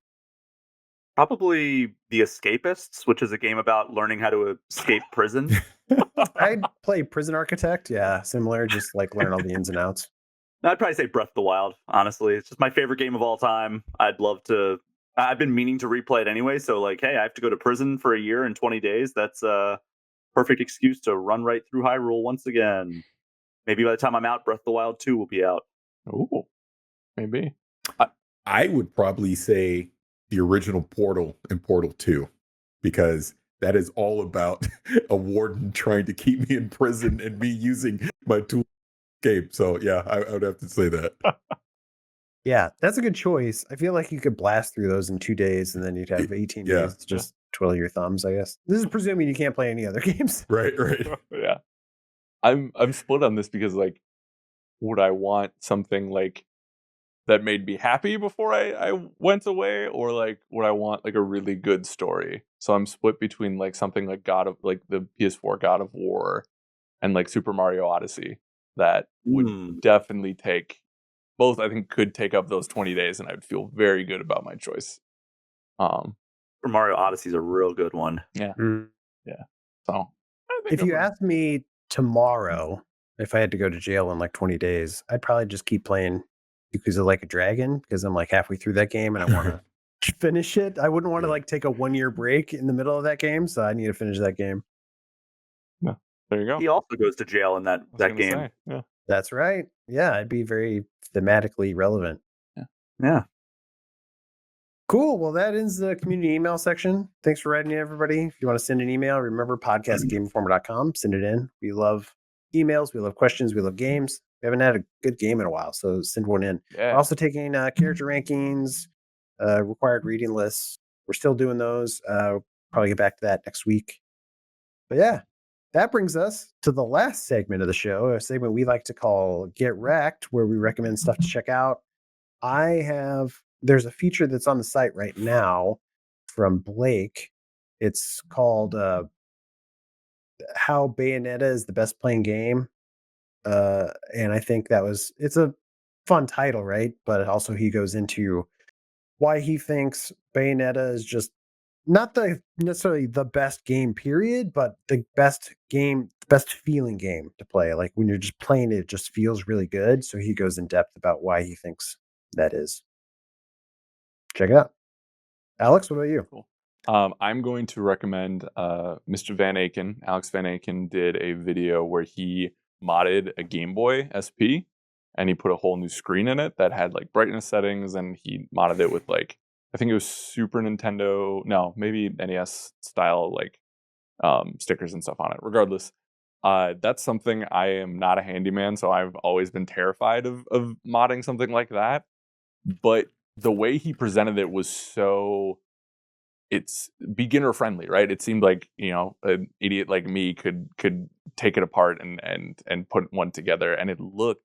Probably The Escapists, which is a game about learning how to escape prison. I'd play Prison Architect. Yeah, similar, just like learn all the ins and outs. I'd probably say Breath of the Wild, honestly. It's just my favorite game of all time. I've been meaning to replay it anyway, so like, hey, I have to go to prison for 1 year and 20 days. That's a perfect excuse to run right through Hyrule once again. Maybe by the time I'm out, Breath of the Wild 2 will be out. Ooh, maybe. I would probably say the original Portal and Portal 2, because that is all about a warden trying to keep me in prison and me using my tool to escape. So yeah, I would have to say that. Yeah, that's a good choice. I feel like you could blast through those in 2 days, and then you'd have 18 days to just twiddle your thumbs, I guess. This is presuming you can't play any other games. Right. Yeah. I'm split on this because like, would I want something like that made me happy before I went away, or like would I want like a really good story? So I'm split between like something like the PS4 God of War and like Super Mario Odyssey that would definitely take both. I think could take up those 20 days, and I'd feel very good about my choice. Super Mario Odyssey is a real good one. Yeah. Yeah. So if you ask me tomorrow if I had to go to jail in like 20 days, I'd probably just keep playing Yakuza Like a Dragon because I'm like halfway through that game and I want to finish it. I wouldn't want to like take a 1-year break in the middle of that game, so I need to finish that game. No, there you go. He also goes to jail in that game. Say, yeah. That's right. Yeah, it'd be very thematically relevant. Yeah. Cool. Well, that ends the community email section. Thanks for writing in, everybody. If you want to send an email, remember podcast@gameinformer.com. Send it in. We love emails. We love questions. We love games. We haven't had a good game in a while, so send one in. Yeah. We're also taking character rankings, required reading lists. We're still doing those. Probably get back to that next week. But yeah, that brings us to the last segment of the show, a segment we like to call Get Wrecked, where we recommend stuff to check out. There's a feature that's on the site right now from Blake. It's called How Bayonetta is the Best Playing Game. And I think it's a fun title, right? But also he goes into why he thinks Bayonetta is just not necessarily the best game, period, but the best feeling game to play. Like when you're just playing it just feels really good. So he goes in depth about why he thinks that is. Check it out. Alex, what about you? Cool. I'm going to recommend Mr. Van Aken. Alex Van Aken did a video where he modded a Game Boy SP and he put a whole new screen in it that had like brightness settings, and he modded it with like, I think it was Super Nintendo, no, maybe NES style like stickers and stuff on it. Regardless, that's something I am not a handyman, so I've always been terrified of modding something like that. But the way he presented it was it's beginner friendly, right? It seemed like, an idiot like me could take it apart and put one together, and it looked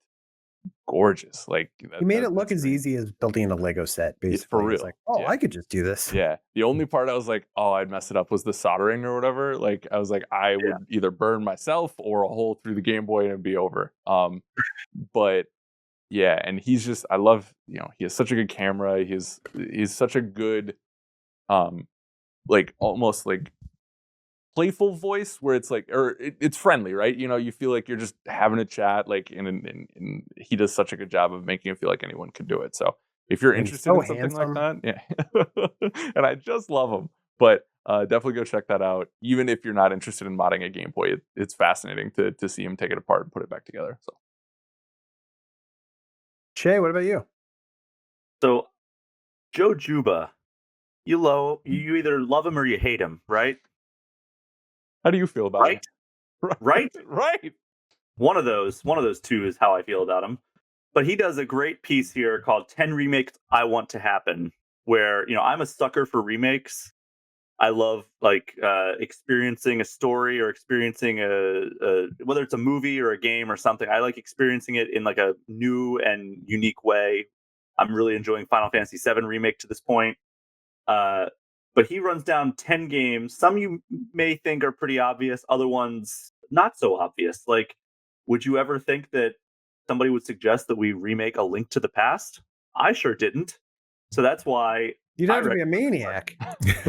gorgeous. Like he made it look as easy as building a Lego set, basically. For real. It's like, yeah. I could just do this. Yeah. The only part I was like, I'd mess it up was the soldering or whatever. Like I was like, I would either burn myself or a hole through the Game Boy and it'd be over. But yeah, and he's just, I love, he has such a good camera. He's such a good, like almost like playful voice where it's like, or it's friendly, right? You feel like you're just having a chat, like, and he does such a good job of making it feel like anyone could do it. So if you're interested in something handsome. Like that, yeah. And I just love him, but definitely go check that out. Even if you're not interested in modding a Game Boy, it's fascinating to see him take it apart and put it back together. So. Shay, what about you? So, Joe Juba, you either love him or you hate him, right? How do you feel about him? Right? Right. One of those two is how I feel about him. But he does a great piece here called 10 Remakes I Want to Happen, where, I'm a sucker for remakes. I love experiencing a story or experiencing a whether it's a movie or a game or something. I like experiencing it in like a new and unique way. I'm really enjoying Final Fantasy VII Remake to this point. But he runs down 10 games. Some you may think are pretty obvious, other ones not so obvious. Like, would you ever think that somebody would suggest that we remake A Link to the Past? I sure didn't. So that's why you'd have to be a maniac.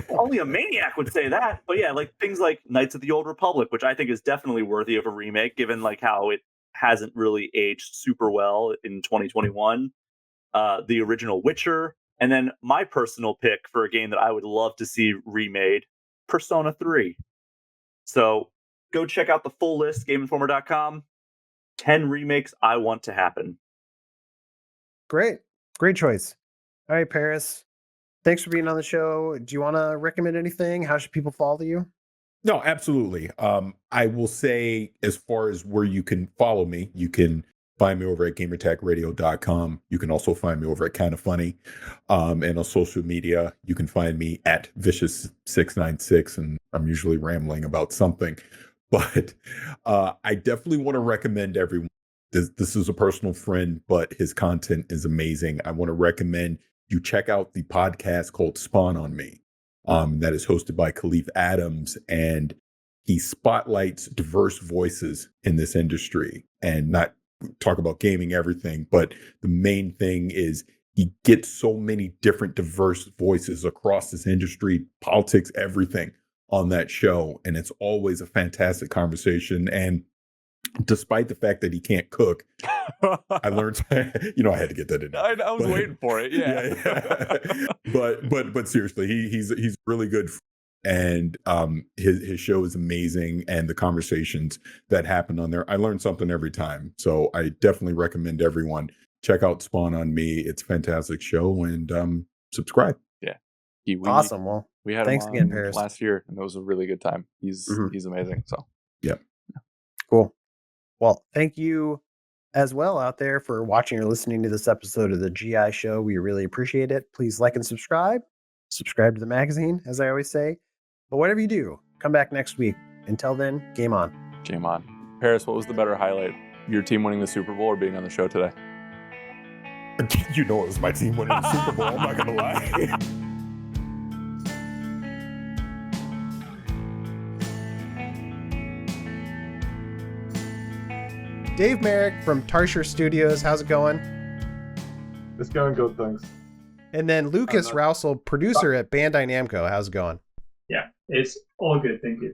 Only a maniac would say that. But yeah, like things like Knights of the Old Republic, which I think is definitely worthy of a remake, given like how it hasn't really aged super well in 2021. The original Witcher. And then my personal pick for a game that I would love to see remade, Persona 3. So go check out the full list, GameInformer.com. 10 remakes I want to happen. Great choice. All right, Parris. Thanks for being on the show. Do you want to recommend anything? How should people follow you? No, absolutely. I will say, as far as where you can follow me, you can find me over at gamertagradio.com. You can also find me over at Kinda Funny. And on social media, you can find me at Vicious696, and I'm usually rambling about something. But I definitely want to recommend everyone. This is a personal friend, but his content is amazing. I want to recommend you check out the podcast called Spawn on Me. That is hosted by Khalif Adams, and he spotlights diverse voices in this industry, and not talk about gaming everything, but the main thing is he gets so many different diverse voices across this industry, politics, everything on that show. And it's always a fantastic conversation. And despite the fact that he can't cook, I learned. I had to get that in. I was waiting for it. Yeah. But seriously, he's really good, and his show is amazing, and the conversations that happen on there, I learn something every time. So I definitely recommend everyone check out Spawn on Me. It's a fantastic show, and subscribe. Yeah, awesome. Well, we had thanks him again, Parris, last year, and it was a really good time. He's amazing. So yeah, cool. Well, thank you as well out there for watching or listening to this episode of the GI Show. We really appreciate it. Please like and subscribe. Subscribe to the magazine, as I always say. But whatever you do, come back next week. Until then, game on. Game on. Parris, what was the better highlight? Your team winning the Super Bowl or being on the show today? It was my team winning the Super Bowl. I'm not going to lie. Dave Merrick from Tarsher Studios. How's it going? It's going good, thanks. And then Lucas Rousel, producer at Bandai Namco. How's it going? Yeah, it's all good. Thank you.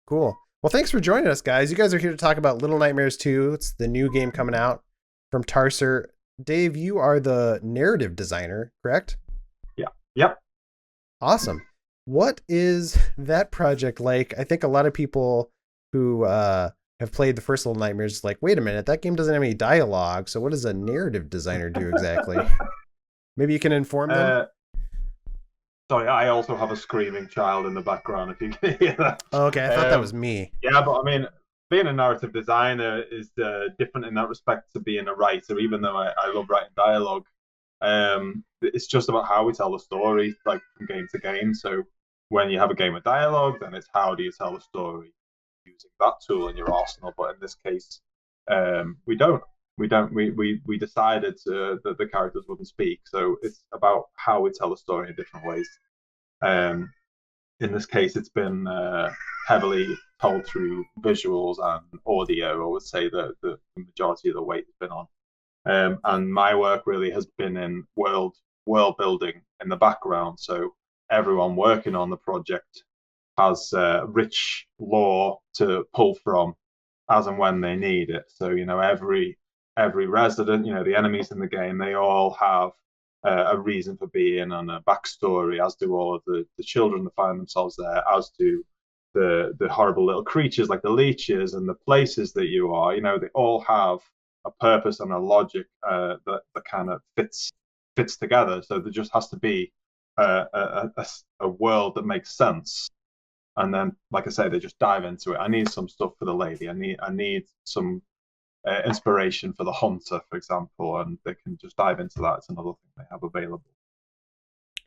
Cool. Well, thanks for joining us, guys. You guys are here to talk about Little Nightmares 2. It's the new game coming out from Tarsher. Dave, you are the narrative designer, correct? Yeah. Yep. Awesome. What is that project like? I think a lot of people who have played the first Little Nightmares like, wait a minute, that game doesn't have any dialogue. So what does a narrative designer do exactly? Maybe you can inform them. Sorry, I also have a screaming child in the background, if you can hear that. Oh, okay, I thought that was me. Yeah, but I mean, being a narrative designer is different in that respect to being a writer, even though I love writing dialogue. It's just about how we tell the story, like from game to game. So when you have a game of dialogue, then it's how do you tell the story using that tool in your arsenal. But in this case, we don't. We decided that the characters wouldn't speak, so it's about how we tell the story in different ways. In this case, it's been heavily told through visuals and audio. I would say that the majority of the weight has been on, and my work really has been in world building in the background. So everyone working on the project has rich lore to pull from as and when they need it. So every resident, the enemies in the game, they all have a reason for being and a backstory, as do all of the children that find themselves there, as do the horrible little creatures like the leeches and the places that you are. They all have a purpose and a logic that kind of fits together. So there just has to be a world that makes sense. And then, like I say, they just dive into it. I need some stuff for the lady. I need some inspiration for the hunter, for example, and they can just dive into that. It's another thing they have available.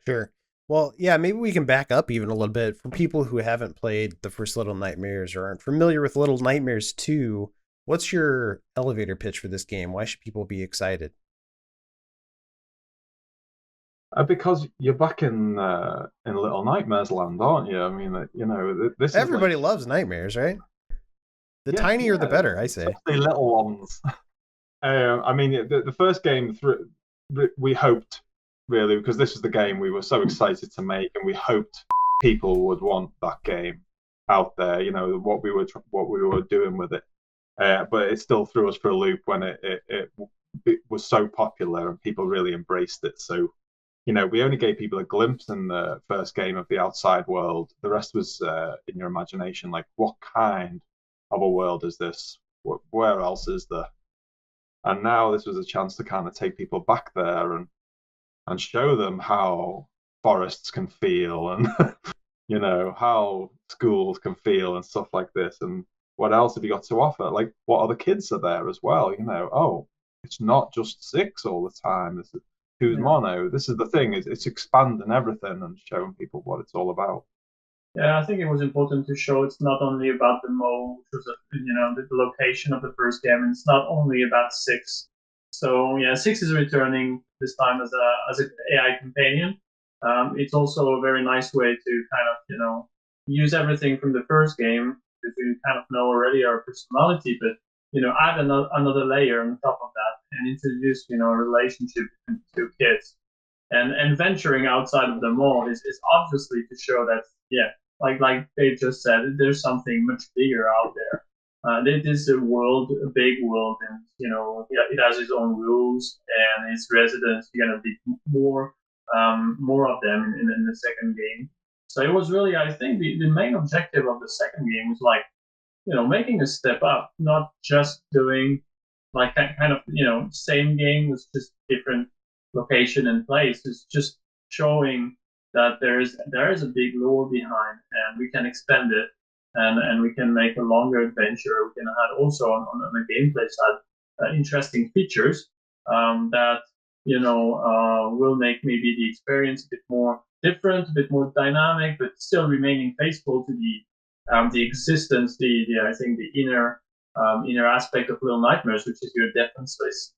Sure. Well, yeah, maybe we can back up even a little bit for people who haven't played the first Little Nightmares or aren't familiar with Little Nightmares 2. What's your elevator pitch for this game? Why should people be excited? Because you're back in Little Nightmares land, aren't you? I mean, this everybody loves nightmares, right? The tinier, the better, I say. The little ones. I mean, the first game, we hoped, really, because this is the game we were so excited to make, and we hoped people would want that game out there, what we were doing with it. But it still threw us for a loop when it was so popular and people really embraced it. So, we only gave people a glimpse in the first game of the outside world. The rest was in your imagination, like, what kind of a world is this? Where else is there? And now this was a chance to kind of take people back there and show them how forests can feel and how schools can feel and stuff like this. And what else have you got to offer? Like, what other kids are there as well? Oh, it's not just 6 all the time. This is who's mono. This is the thing. It's expanding everything and showing people what it's all about. Yeah, I think it was important to show it's not only about the mode, which was the location of the first game, and it's not only about 6. So 6 is returning this time as an AI companion. It's also a very nice way to kind of use everything from the first game because you kind of know already our personality, but add another layer on top of that and introduce a relationship between the 2 kids. And venturing outside of the mall is obviously to show that like Dave just said, there's something much bigger out there. It is a world, a big world, and it has its own rules, and its residents. You're gonna be more of them in the second game. So it was really, I think, the main objective of the second game was like, making a step up, not just doing like that kind of same game with just different location and place. It's just showing that there is a big lore behind, and we can expand it, and we can make a longer adventure. We can add also on the gameplay side interesting features that will make maybe the experience a bit more different, a bit more dynamic, but still remaining faithful to the existence, I think the inner aspect of Little Nightmares, which is your defenseless,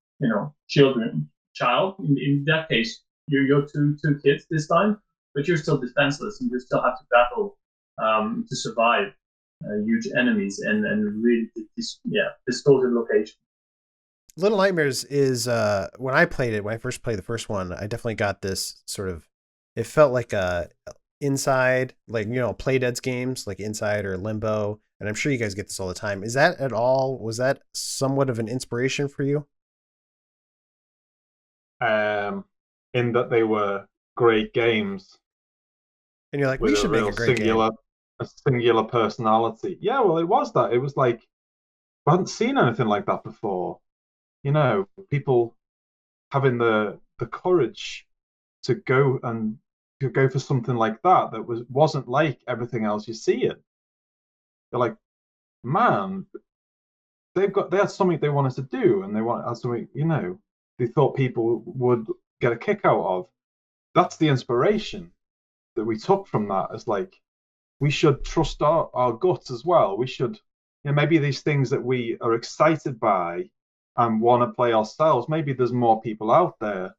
child. In that case, you're two kids this time, but you're still defenseless, and you still have to battle to survive huge enemies and really distorted location. Little Nightmares is when I first played the first one, I definitely got this sort of, it felt like a Inside, like Playdead's games like Inside or Limbo, and I'm sure you guys get this all the time. Was that somewhat of an inspiration for you? In that they were great games, and you're like, we should make a great game. A singular personality. Yeah, well, it was that. It was like, I hadn't seen anything like that before. People having the courage to go for something like that wasn't like everything else you see it. They're like, man, they had something they wanted to do, and they had something, they thought people would get a kick out of. That's the inspiration that we took from that, as like, we should trust our guts as well. We should, maybe these things that we are excited by and want to play ourselves, maybe there's more people out there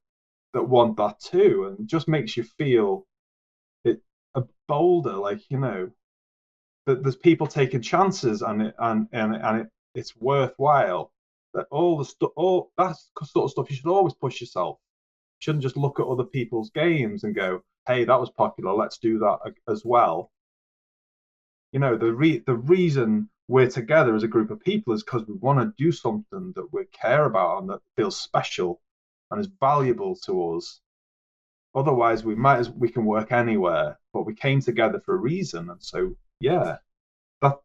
that want that too, and it just makes you feel bolder, like that there's people taking chances, and it's worthwhile. That all that sort of stuff, you should always push yourself. You shouldn't just look at other people's games and go, hey, that was popular, let's do that as well. The reason we're together as a group of people is because we want to do something that we care about and that feels special and is valuable to us. Otherwise, we can work anywhere, but we came together for a reason, and so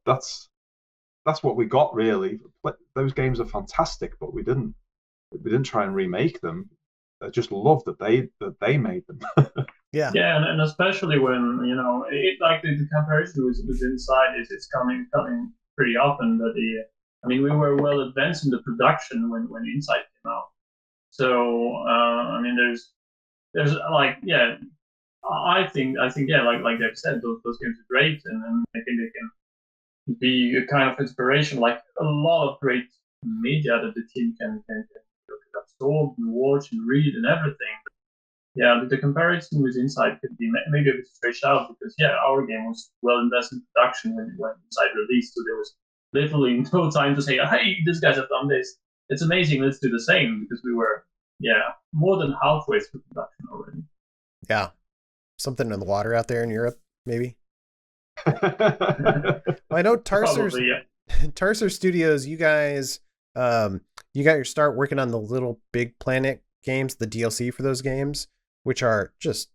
that's what we got really. Those games are fantastic, but we didn't try and remake them. I just love that they made them. Yeah, and especially when like the comparison with Inside it's coming pretty often. But we were well advanced in the production when Inside came out. So there's like I think like Dave said, those games are great, and I think they can be a kind of inspiration, like a lot of great media that the team can absorb and watch and read and everything. Yeah, the comparison with Inside could be maybe a bit stretched out, because our game was well invested in production when Inside released, so there was literally no time to say, hey, these guys have done this, it's amazing, let's do the same, because we were more than halfway through production already. Yeah, something in the water out there in Europe, maybe. Well, I know Tarser Studios, you guys, you got your start working on the Little Big Planet games, the DLC for those games, which are just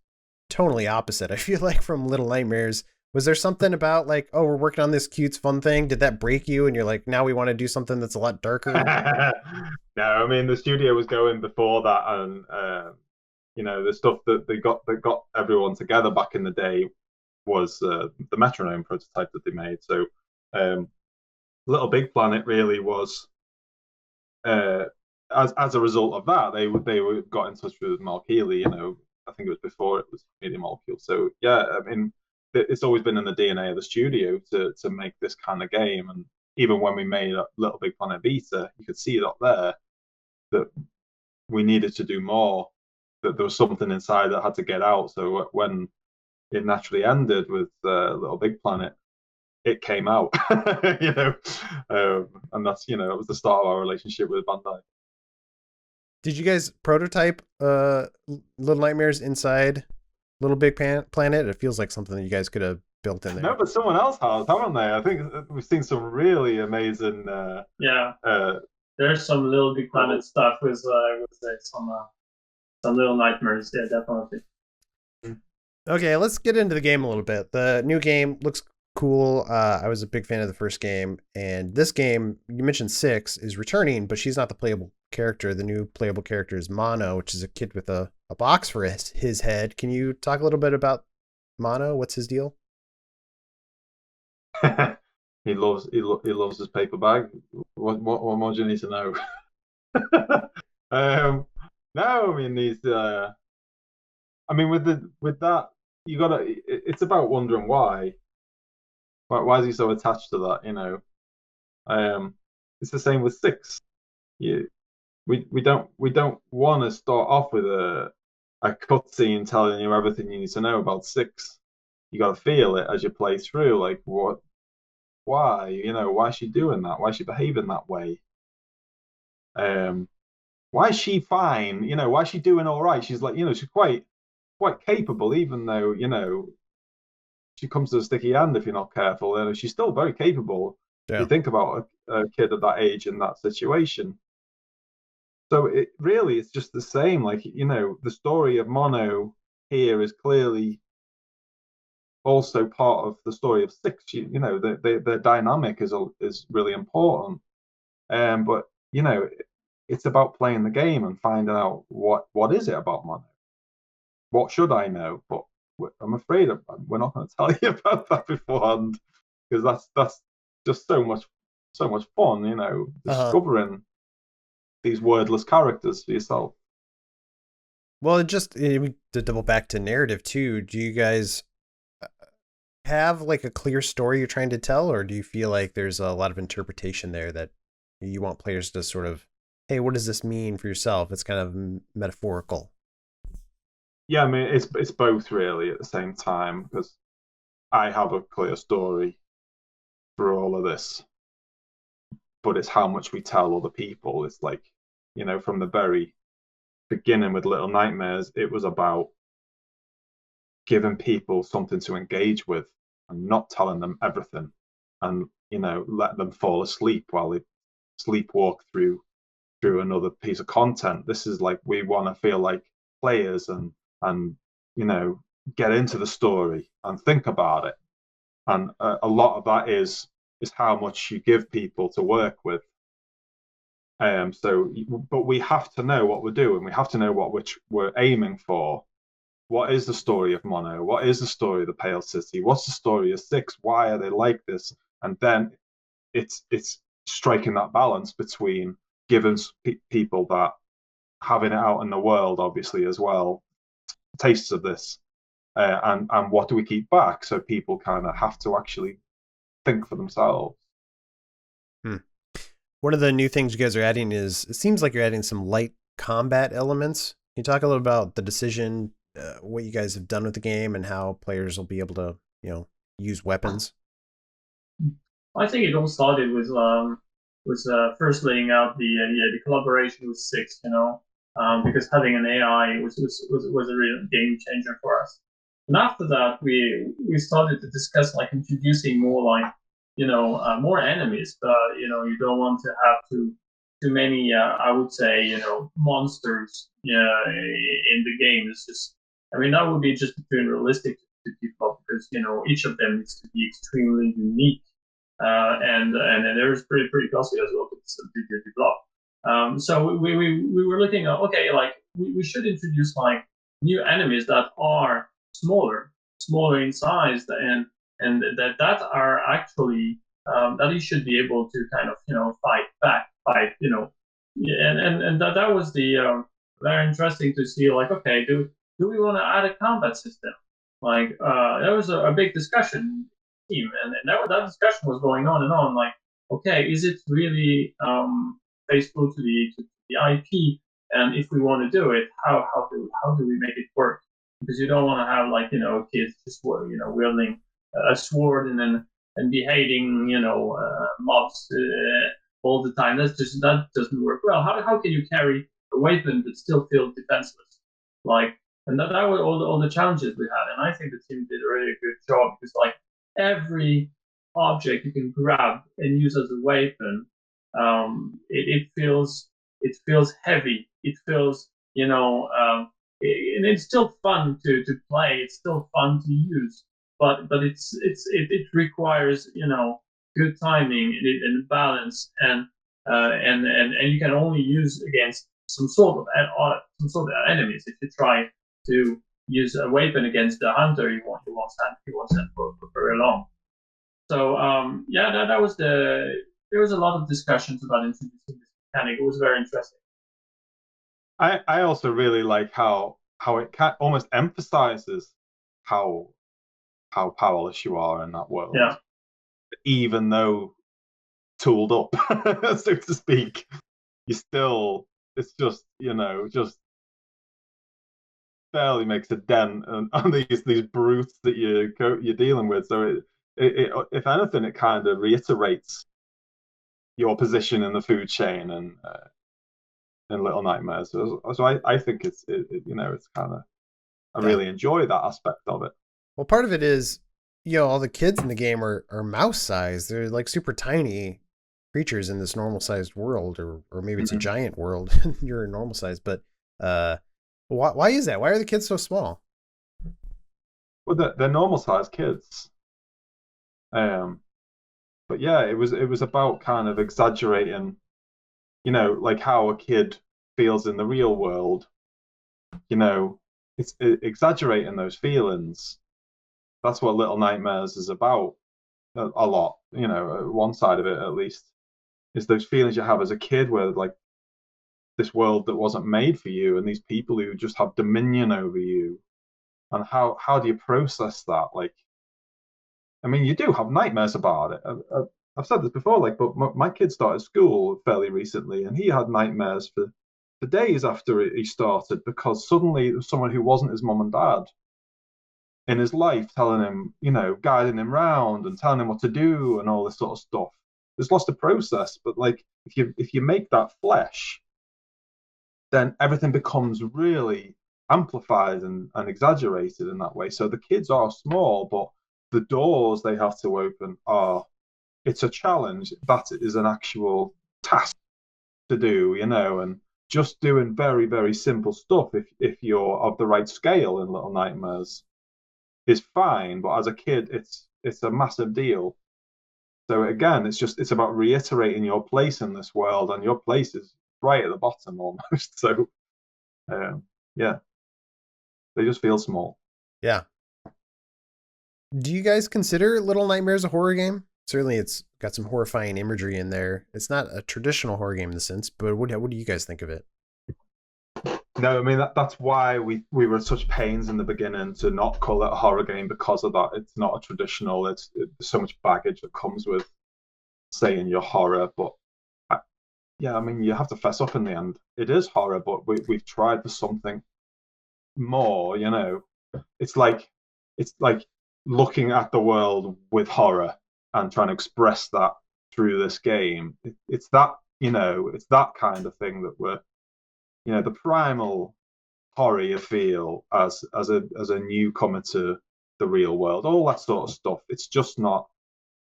totally opposite, I feel like, from Little Nightmares. Was there something about like, oh, we're working on this cute, fun thing? Did that break you? And you're like, now we want to do something that's a lot darker? No, the studio was going before that, and the stuff that got everyone together back in the day was the Metronome prototype that they made. So Little Big Planet really was as a result of that, they got in touch with Mark Healy. I think it was before it was Media Molecule. So it's always been in the DNA of the studio to make this kind of game. And even when we made Little Big Planet Beta, you could see it up there that we needed to do more, that there was something inside that had to get out. So when it naturally ended with Little Big Planet, it came out, and that's, it was the start of our relationship with Bandai. Did you guys prototype Little Nightmares inside Little Big Planet? It feels like something that you guys could have built in there. No, but someone else has, haven't they? I think we've seen some really amazing. There's some Little Big Planet stuff with some little nightmares. Yeah, definitely. Okay, let's get into the game a little bit. The new game looks cool. I was a big fan of the first game, and this game, you mentioned 6, is returning, but she's not the playable character. The new playable character is Mono, which is a kid with a box for his head. Can you talk a little bit about Mono? What's his deal? He loves his paper bag. What more do you need to know? No, I mean he's. I mean with that you gotta. It's about wondering why. Why is he so attached to that? You know. It's the same with 6. We don't want to start off with a cutscene telling you everything you need to know about 6. You got to feel it as you play through. Like what? Why? You know, why is she doing that? Why is she behaving that way? Why is she fine? You know, why is she doing all right? She's like, you know, she's quite capable, even though, you know, she comes to a sticky end if you're not careful. And she's still very capable. Yeah. You think about a kid at that age in that situation. So it really, it's just the same. Like, you know, the story of Mono here is clearly also part of the story of 6. You know, the dynamic is really important. But you know, it's about playing the game and finding out what is it about Mono. What should I know? But I'm afraid we're not going to tell you about that beforehand, because that's just so much fun. You know, discovering these wordless characters for yourself. Well, to double back to narrative too. Do you guys have like a clear story you're trying to tell, or do you feel like there's a lot of interpretation there that you want players to sort of, hey, what does this mean for yourself? It's kind of metaphorical. Yeah, I mean, it's both really at the same time, because I have a clear story for all of this, but it's how much we tell other people. It's like, you know, from the very beginning with Little Nightmares, it was about giving people something to engage with and not telling them everything, and, you know, let them fall asleep while they sleepwalk through another piece of content. This is like, we want to feel like players and you know, get into the story and think about it. And a lot of that is how much you give people to work with. But we have to know what we're doing. We have to know what we're aiming for. What is the story of Mono? What is the story of the Pale City? What's the story of 6? Why are they like this? And then it's striking that balance between giving people that, having it out in the world, obviously, as well, tastes of this, and what do we keep back, so people kind of have to actually think for themselves. One of the new things you guys are adding is, it seems like you're adding some light combat elements. Can you talk a little about the decision, what you guys have done with the game, and how players will be able to, you know, use weapons? I think it all started with first laying out the collaboration with 6, you know, because having an AI was a real game changer for us. And after that, we started to discuss like introducing more like, you know, more enemies. You know, you don't want to have too many, I would say, you know, monsters in the game. It's just, I mean, that would be just too unrealistic to keep up, because, you know, each of them needs to be extremely unique. And there's pretty costly as well to develop. So we were looking at, okay, like we should introduce like new enemies that are smaller in size, and that are actually that you should be able to kind of, you know, fight, you know, and that was the very interesting to see, like, okay, do we want to add a combat system? Like there was a big discussion team, and that discussion was going on and on, like, okay, is it really faithful to the IP? And if we want to do it, how do we make it work? Because you don't want to have, like, you know, kids just, you know, wielding a sword and beheading, you know, mobs all the time. That doesn't work well. How can you carry a weapon but still feel defenseless? Like, and that were all the challenges we had. And I think the team did a really good job, because, like, every object you can grab and use as a weapon, it feels heavy. It feels, and it's still fun to play. It's still fun to use, but it requires good timing and balance, and you can only use against some sort of enemies. If you try to use a weapon against the hunter, you won't stand for very long. So that was there was a lot of discussions about introducing this mechanic. It was very interesting. I also really like how it almost emphasizes how powerless you are in that world. Yeah. Even though tooled up, so to speak, it's just just barely makes a dent on these brutes that you're dealing with. So it if anything, it kind of reiterates your position in the food chain and in Little Nightmares. So I think it's kind of I really enjoy that aspect of it. Well, part of it is, all the kids in the game are mouse sized. They're like super tiny creatures in this normal sized world, or maybe it's a giant world and you're a normal size. But why is that? Why are the kids so small? Well, they're normal sized kids. But yeah, it was about kind of exaggerating, like how a kid feels in the real world. It's exaggerating those feelings. That's what Little Nightmares is about a lot. One side of it at least is those feelings you have as a kid, where like this world that wasn't made for you, and these people who just have dominion over you, and how do you process that? Like, I mean, you do have nightmares about it. I've said this before, but my kid started school fairly recently, and he had nightmares for days after he started, because suddenly there was someone who wasn't his mum and dad in his life telling him, guiding him round and telling him what to do and all this sort of stuff. There's lots to process, but like if you make that flesh, then everything becomes really amplified and exaggerated in that way. So the kids are small, but the doors they have to open it's a challenge. That is an actual task to do, and just doing very, very simple stuff, if you're of the right scale in Little Nightmares, is fine. But as a kid, it's a massive deal. So again, it's about reiterating your place in this world, and your place is right at the bottom almost. So yeah, they just feel small. Yeah. Do you guys consider Little Nightmares a horror game? Certainly, it's got some horrifying imagery in there. It's not a traditional horror game in the sense, but what do you guys think of it? No, I mean that's why we were such pains in the beginning to not call it a horror game, because of that. It's not a traditional. There's so much baggage that comes with saying you're horror. But I mean, you have to fess up in the end. It is horror, but we've tried for something more. It's like looking at the world with horror and trying to express that through this game. It's that it's that kind of thing that we're. The primal horror you feel as a newcomer to the real world, all that sort of stuff. It's just not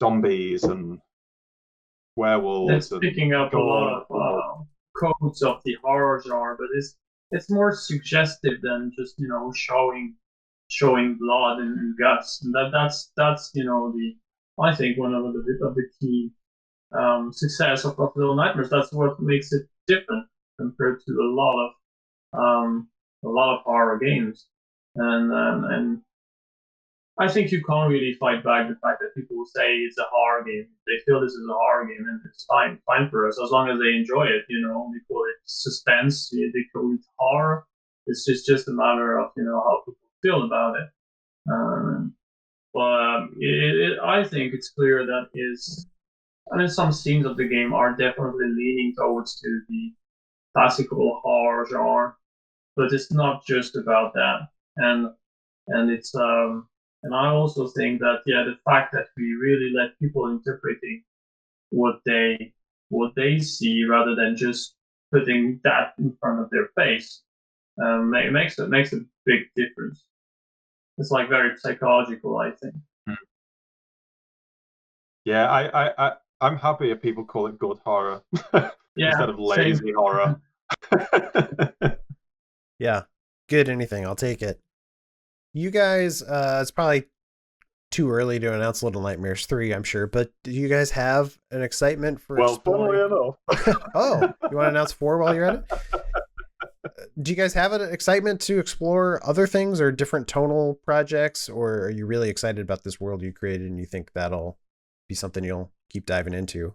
zombies and werewolves. It's picking up a lot of codes of the horror genre, but it's more suggestive than just showing blood and guts. And that's I think one of the key success of Little Nightmares. That's what makes it different compared to a lot of horror games, and I think you can't really fight back the fact that people say it's a horror game. They feel this is a horror game, and it's fine for us as long as they enjoy it. They call it suspense. They call it horror. It's just a matter of how people feel about it. I think it's clear that some scenes of the game are definitely leaning towards to the classical horror genre, but it's not just about that. And it's and I also think that the fact that we really let people interpreting what they see rather than just putting that in front of their face makes a big difference. It's like very psychological, I think. Yeah, I'm happy if people call it good horror instead of lazy same. horror. Yeah, good anything. I'll take it. You guys, it's probably too early to announce Little Nightmares 3, I'm sure, but do you guys have an excitement for Funnily enough. Oh, you want to announce 4 while you're at it? Do you guys have an excitement to explore other things or different tonal projects, or are you really excited about this world you created and you think that'll be something you'll keep diving into?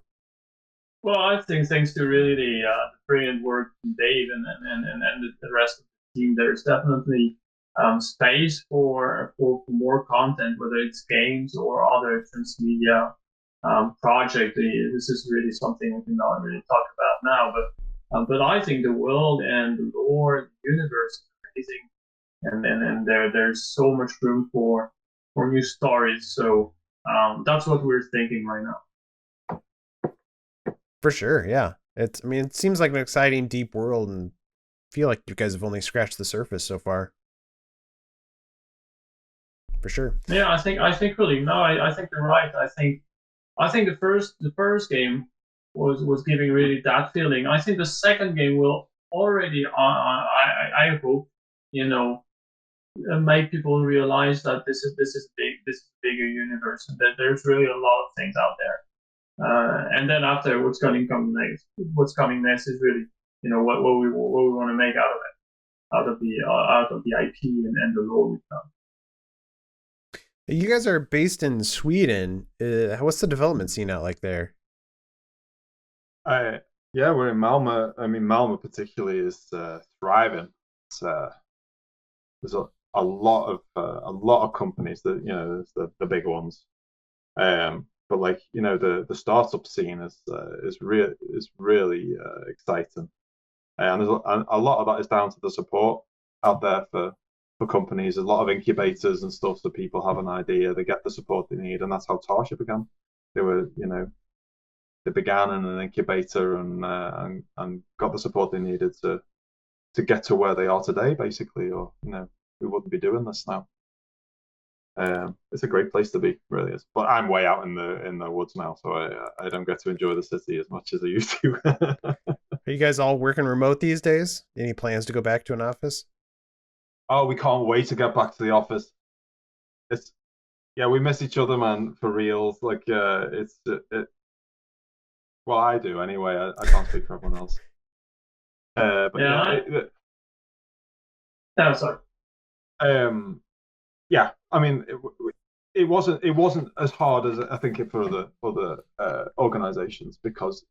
Well, I think thanks to really the brilliant work from Dave and the rest of the team, there's definitely space for more content, whether it's games or other transmedia project. This is really something we cannot really talk about now, but I think the world and the lore, the universe is amazing, and there's so much room for new stories. So that's what we're thinking right now. For sure, yeah. I mean, it seems like an exciting, deep world, and I feel like you guys have only scratched the surface so far. For sure. Yeah, I think really no, I think you're right. I think the first game was giving really that feeling. I think the second game will already I hope make people realize that this is big, this is a bigger universe, and that there's really a lot of things out there. And then after what's coming next is really what we want to make out of the IP and the lore we found. You guys are based in Sweden. What's the development scene out like there? Yeah, we're in Malmö. I mean, Malmö particularly is thriving. It's, there's a lot of companies that there's the big ones, but like the startup scene is really exciting, and there's a lot of that is down to the support out there for companies. There's a lot of incubators and stuff, so people have an idea, they get the support they need, and that's how Tarsha began. They began in an incubator and got the support they needed to get to where they are today, basically, or we wouldn't be doing this now. It's a great place to be, really is. But I'm way out in the woods now, so I don't get to enjoy the city as much as I used to. Are you guys all working remote these days? Any plans to go back to an office? Oh, we can't wait to get back to the office. We miss each other, man, for reals. Like, well, I do anyway. I can't speak for everyone else. But no, sorry. Yeah, I mean, it wasn't as hard as I think it for other organizations, because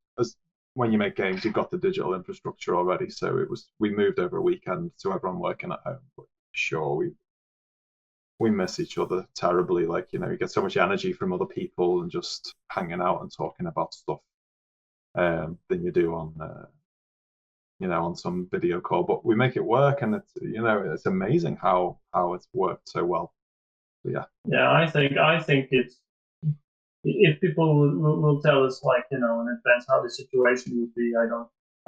when you make games, you've got the digital infrastructure already. So we moved over a weekend to everyone working at home. But sure, we miss each other terribly. Like, you get so much energy from other people and just hanging out and talking about stuff than you do on on some video call. But we make it work, and it's amazing how it's worked so well. But yeah, I think it's, if people will tell us, like, in advance how the situation would be, I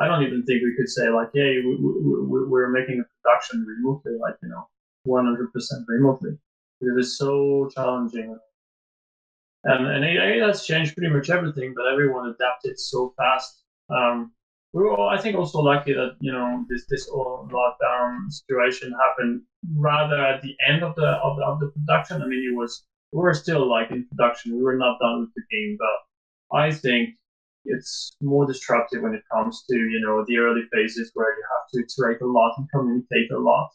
don't even think we could say, like, hey, we're making a production remotely, like 100% remotely, because it's so challenging. And it has changed pretty much everything, but everyone adapted so fast. We were, I think, also lucky that this whole lockdown situation happened rather at the end of the production. I mean, we were still like in production. We were not done with the game, but I think it's more disruptive when it comes to the early phases where you have to iterate a lot and communicate a lot.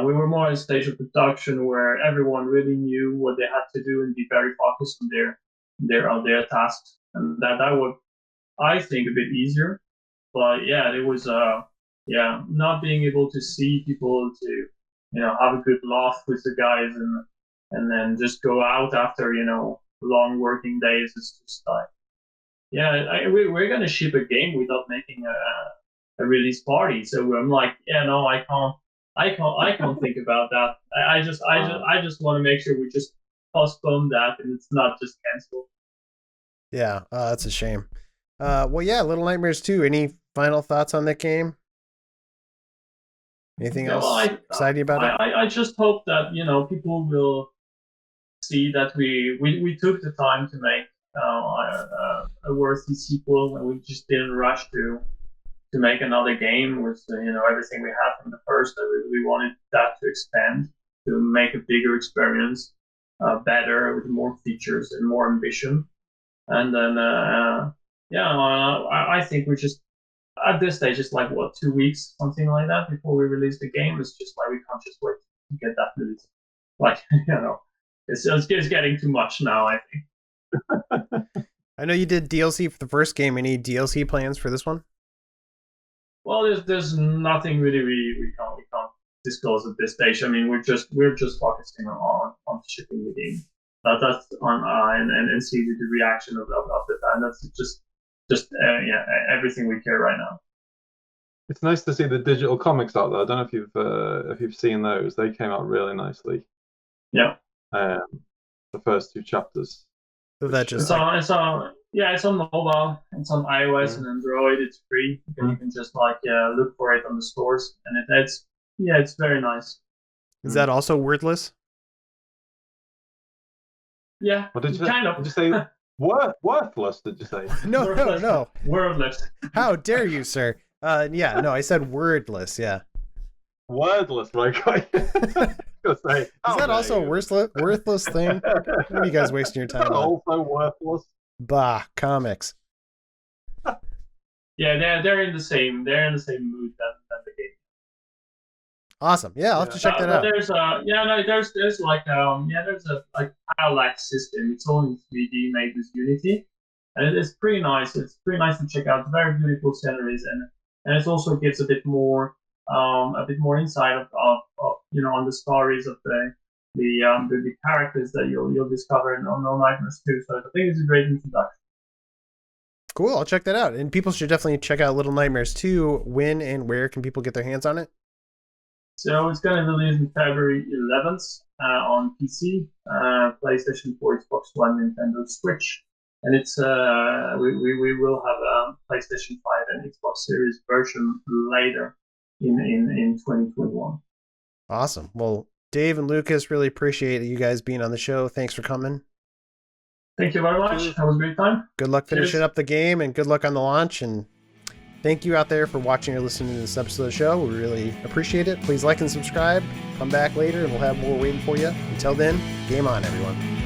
We were more at a stage of production where everyone really knew what they had to do and be very focused on their tasks, and that was, I think, a bit easier. But yeah, it was not being able to see people, to have a good laugh with the guys, and then just go out after long working days. It's just like, we're gonna ship a game without making a release party. So I'm like, I can't think about that. I just want to make sure we just postpone that and it's not just canceled. Yeah, that's a shame. Well, yeah, Little Nightmares 2. Any final thoughts on that game? Anything else exciting about it? I just hope that people will see that we took the time to make a worthy sequel, and we just didn't rush to make another game with everything we had from the first. We wanted that to expand, to make a bigger experience, better with more features and more ambition. And then I think we're just at this stage, it's like 2 weeks, something like that, before we release the game. It's just like we can't just wait to get that released. Like it's getting too much now, I think. I know you did DLC for the first game. Any DLC plans for this one? Well, there's nothing really we can't disclose at this stage. I mean, we're just focusing on shipping the game. That's on and see the reaction of the fan. That's just everything we care right now. It's nice to see the digital comics out there. I don't know if you've seen those. They came out really nicely. Yeah. The first 2 chapters. So that just it's on mobile. It's on iOS and Android. It's free. You can just look for it on the stores, and it's very nice. Is that also wordless? Yeah, what did you kind of. Did you say worthless? Did you say? No. Wordless. How dare you, sir? I said wordless. Yeah. Wordless, right? Say, is that also a worthless thing? What are you guys wasting your time on? Also worthless. Bah, comics. Yeah, they're in the same mood than the game. Awesome. Yeah, I'll have to check that out. There's a parallax system. It's all in 3D made with Unity, and it's pretty nice. It's pretty nice to check out. It's very beautiful sceneries, and it also gives a bit more insight of on the stories of the characters that you'll discover in No Nightmares 2. So I think it's a great introduction. Cool, I'll check that out. And people should definitely check out Little Nightmares 2. When and where can people get their hands on it? So it's going to be released on February 11th on PC, PlayStation 4, Xbox One, Nintendo Switch, and it's we will have a PlayStation 5 and Xbox Series version later in 2021. Awesome. Well, Dave and Lucas, really appreciate you guys being on the show. Thanks for coming. Thank you very much. That was a great time. Good luck finishing up the game, and good luck on the launch. And thank you out there for watching or listening to this episode of the show. We really appreciate it. Please like and subscribe. Come back later, and we'll have more waiting for you. Until then, game on, everyone.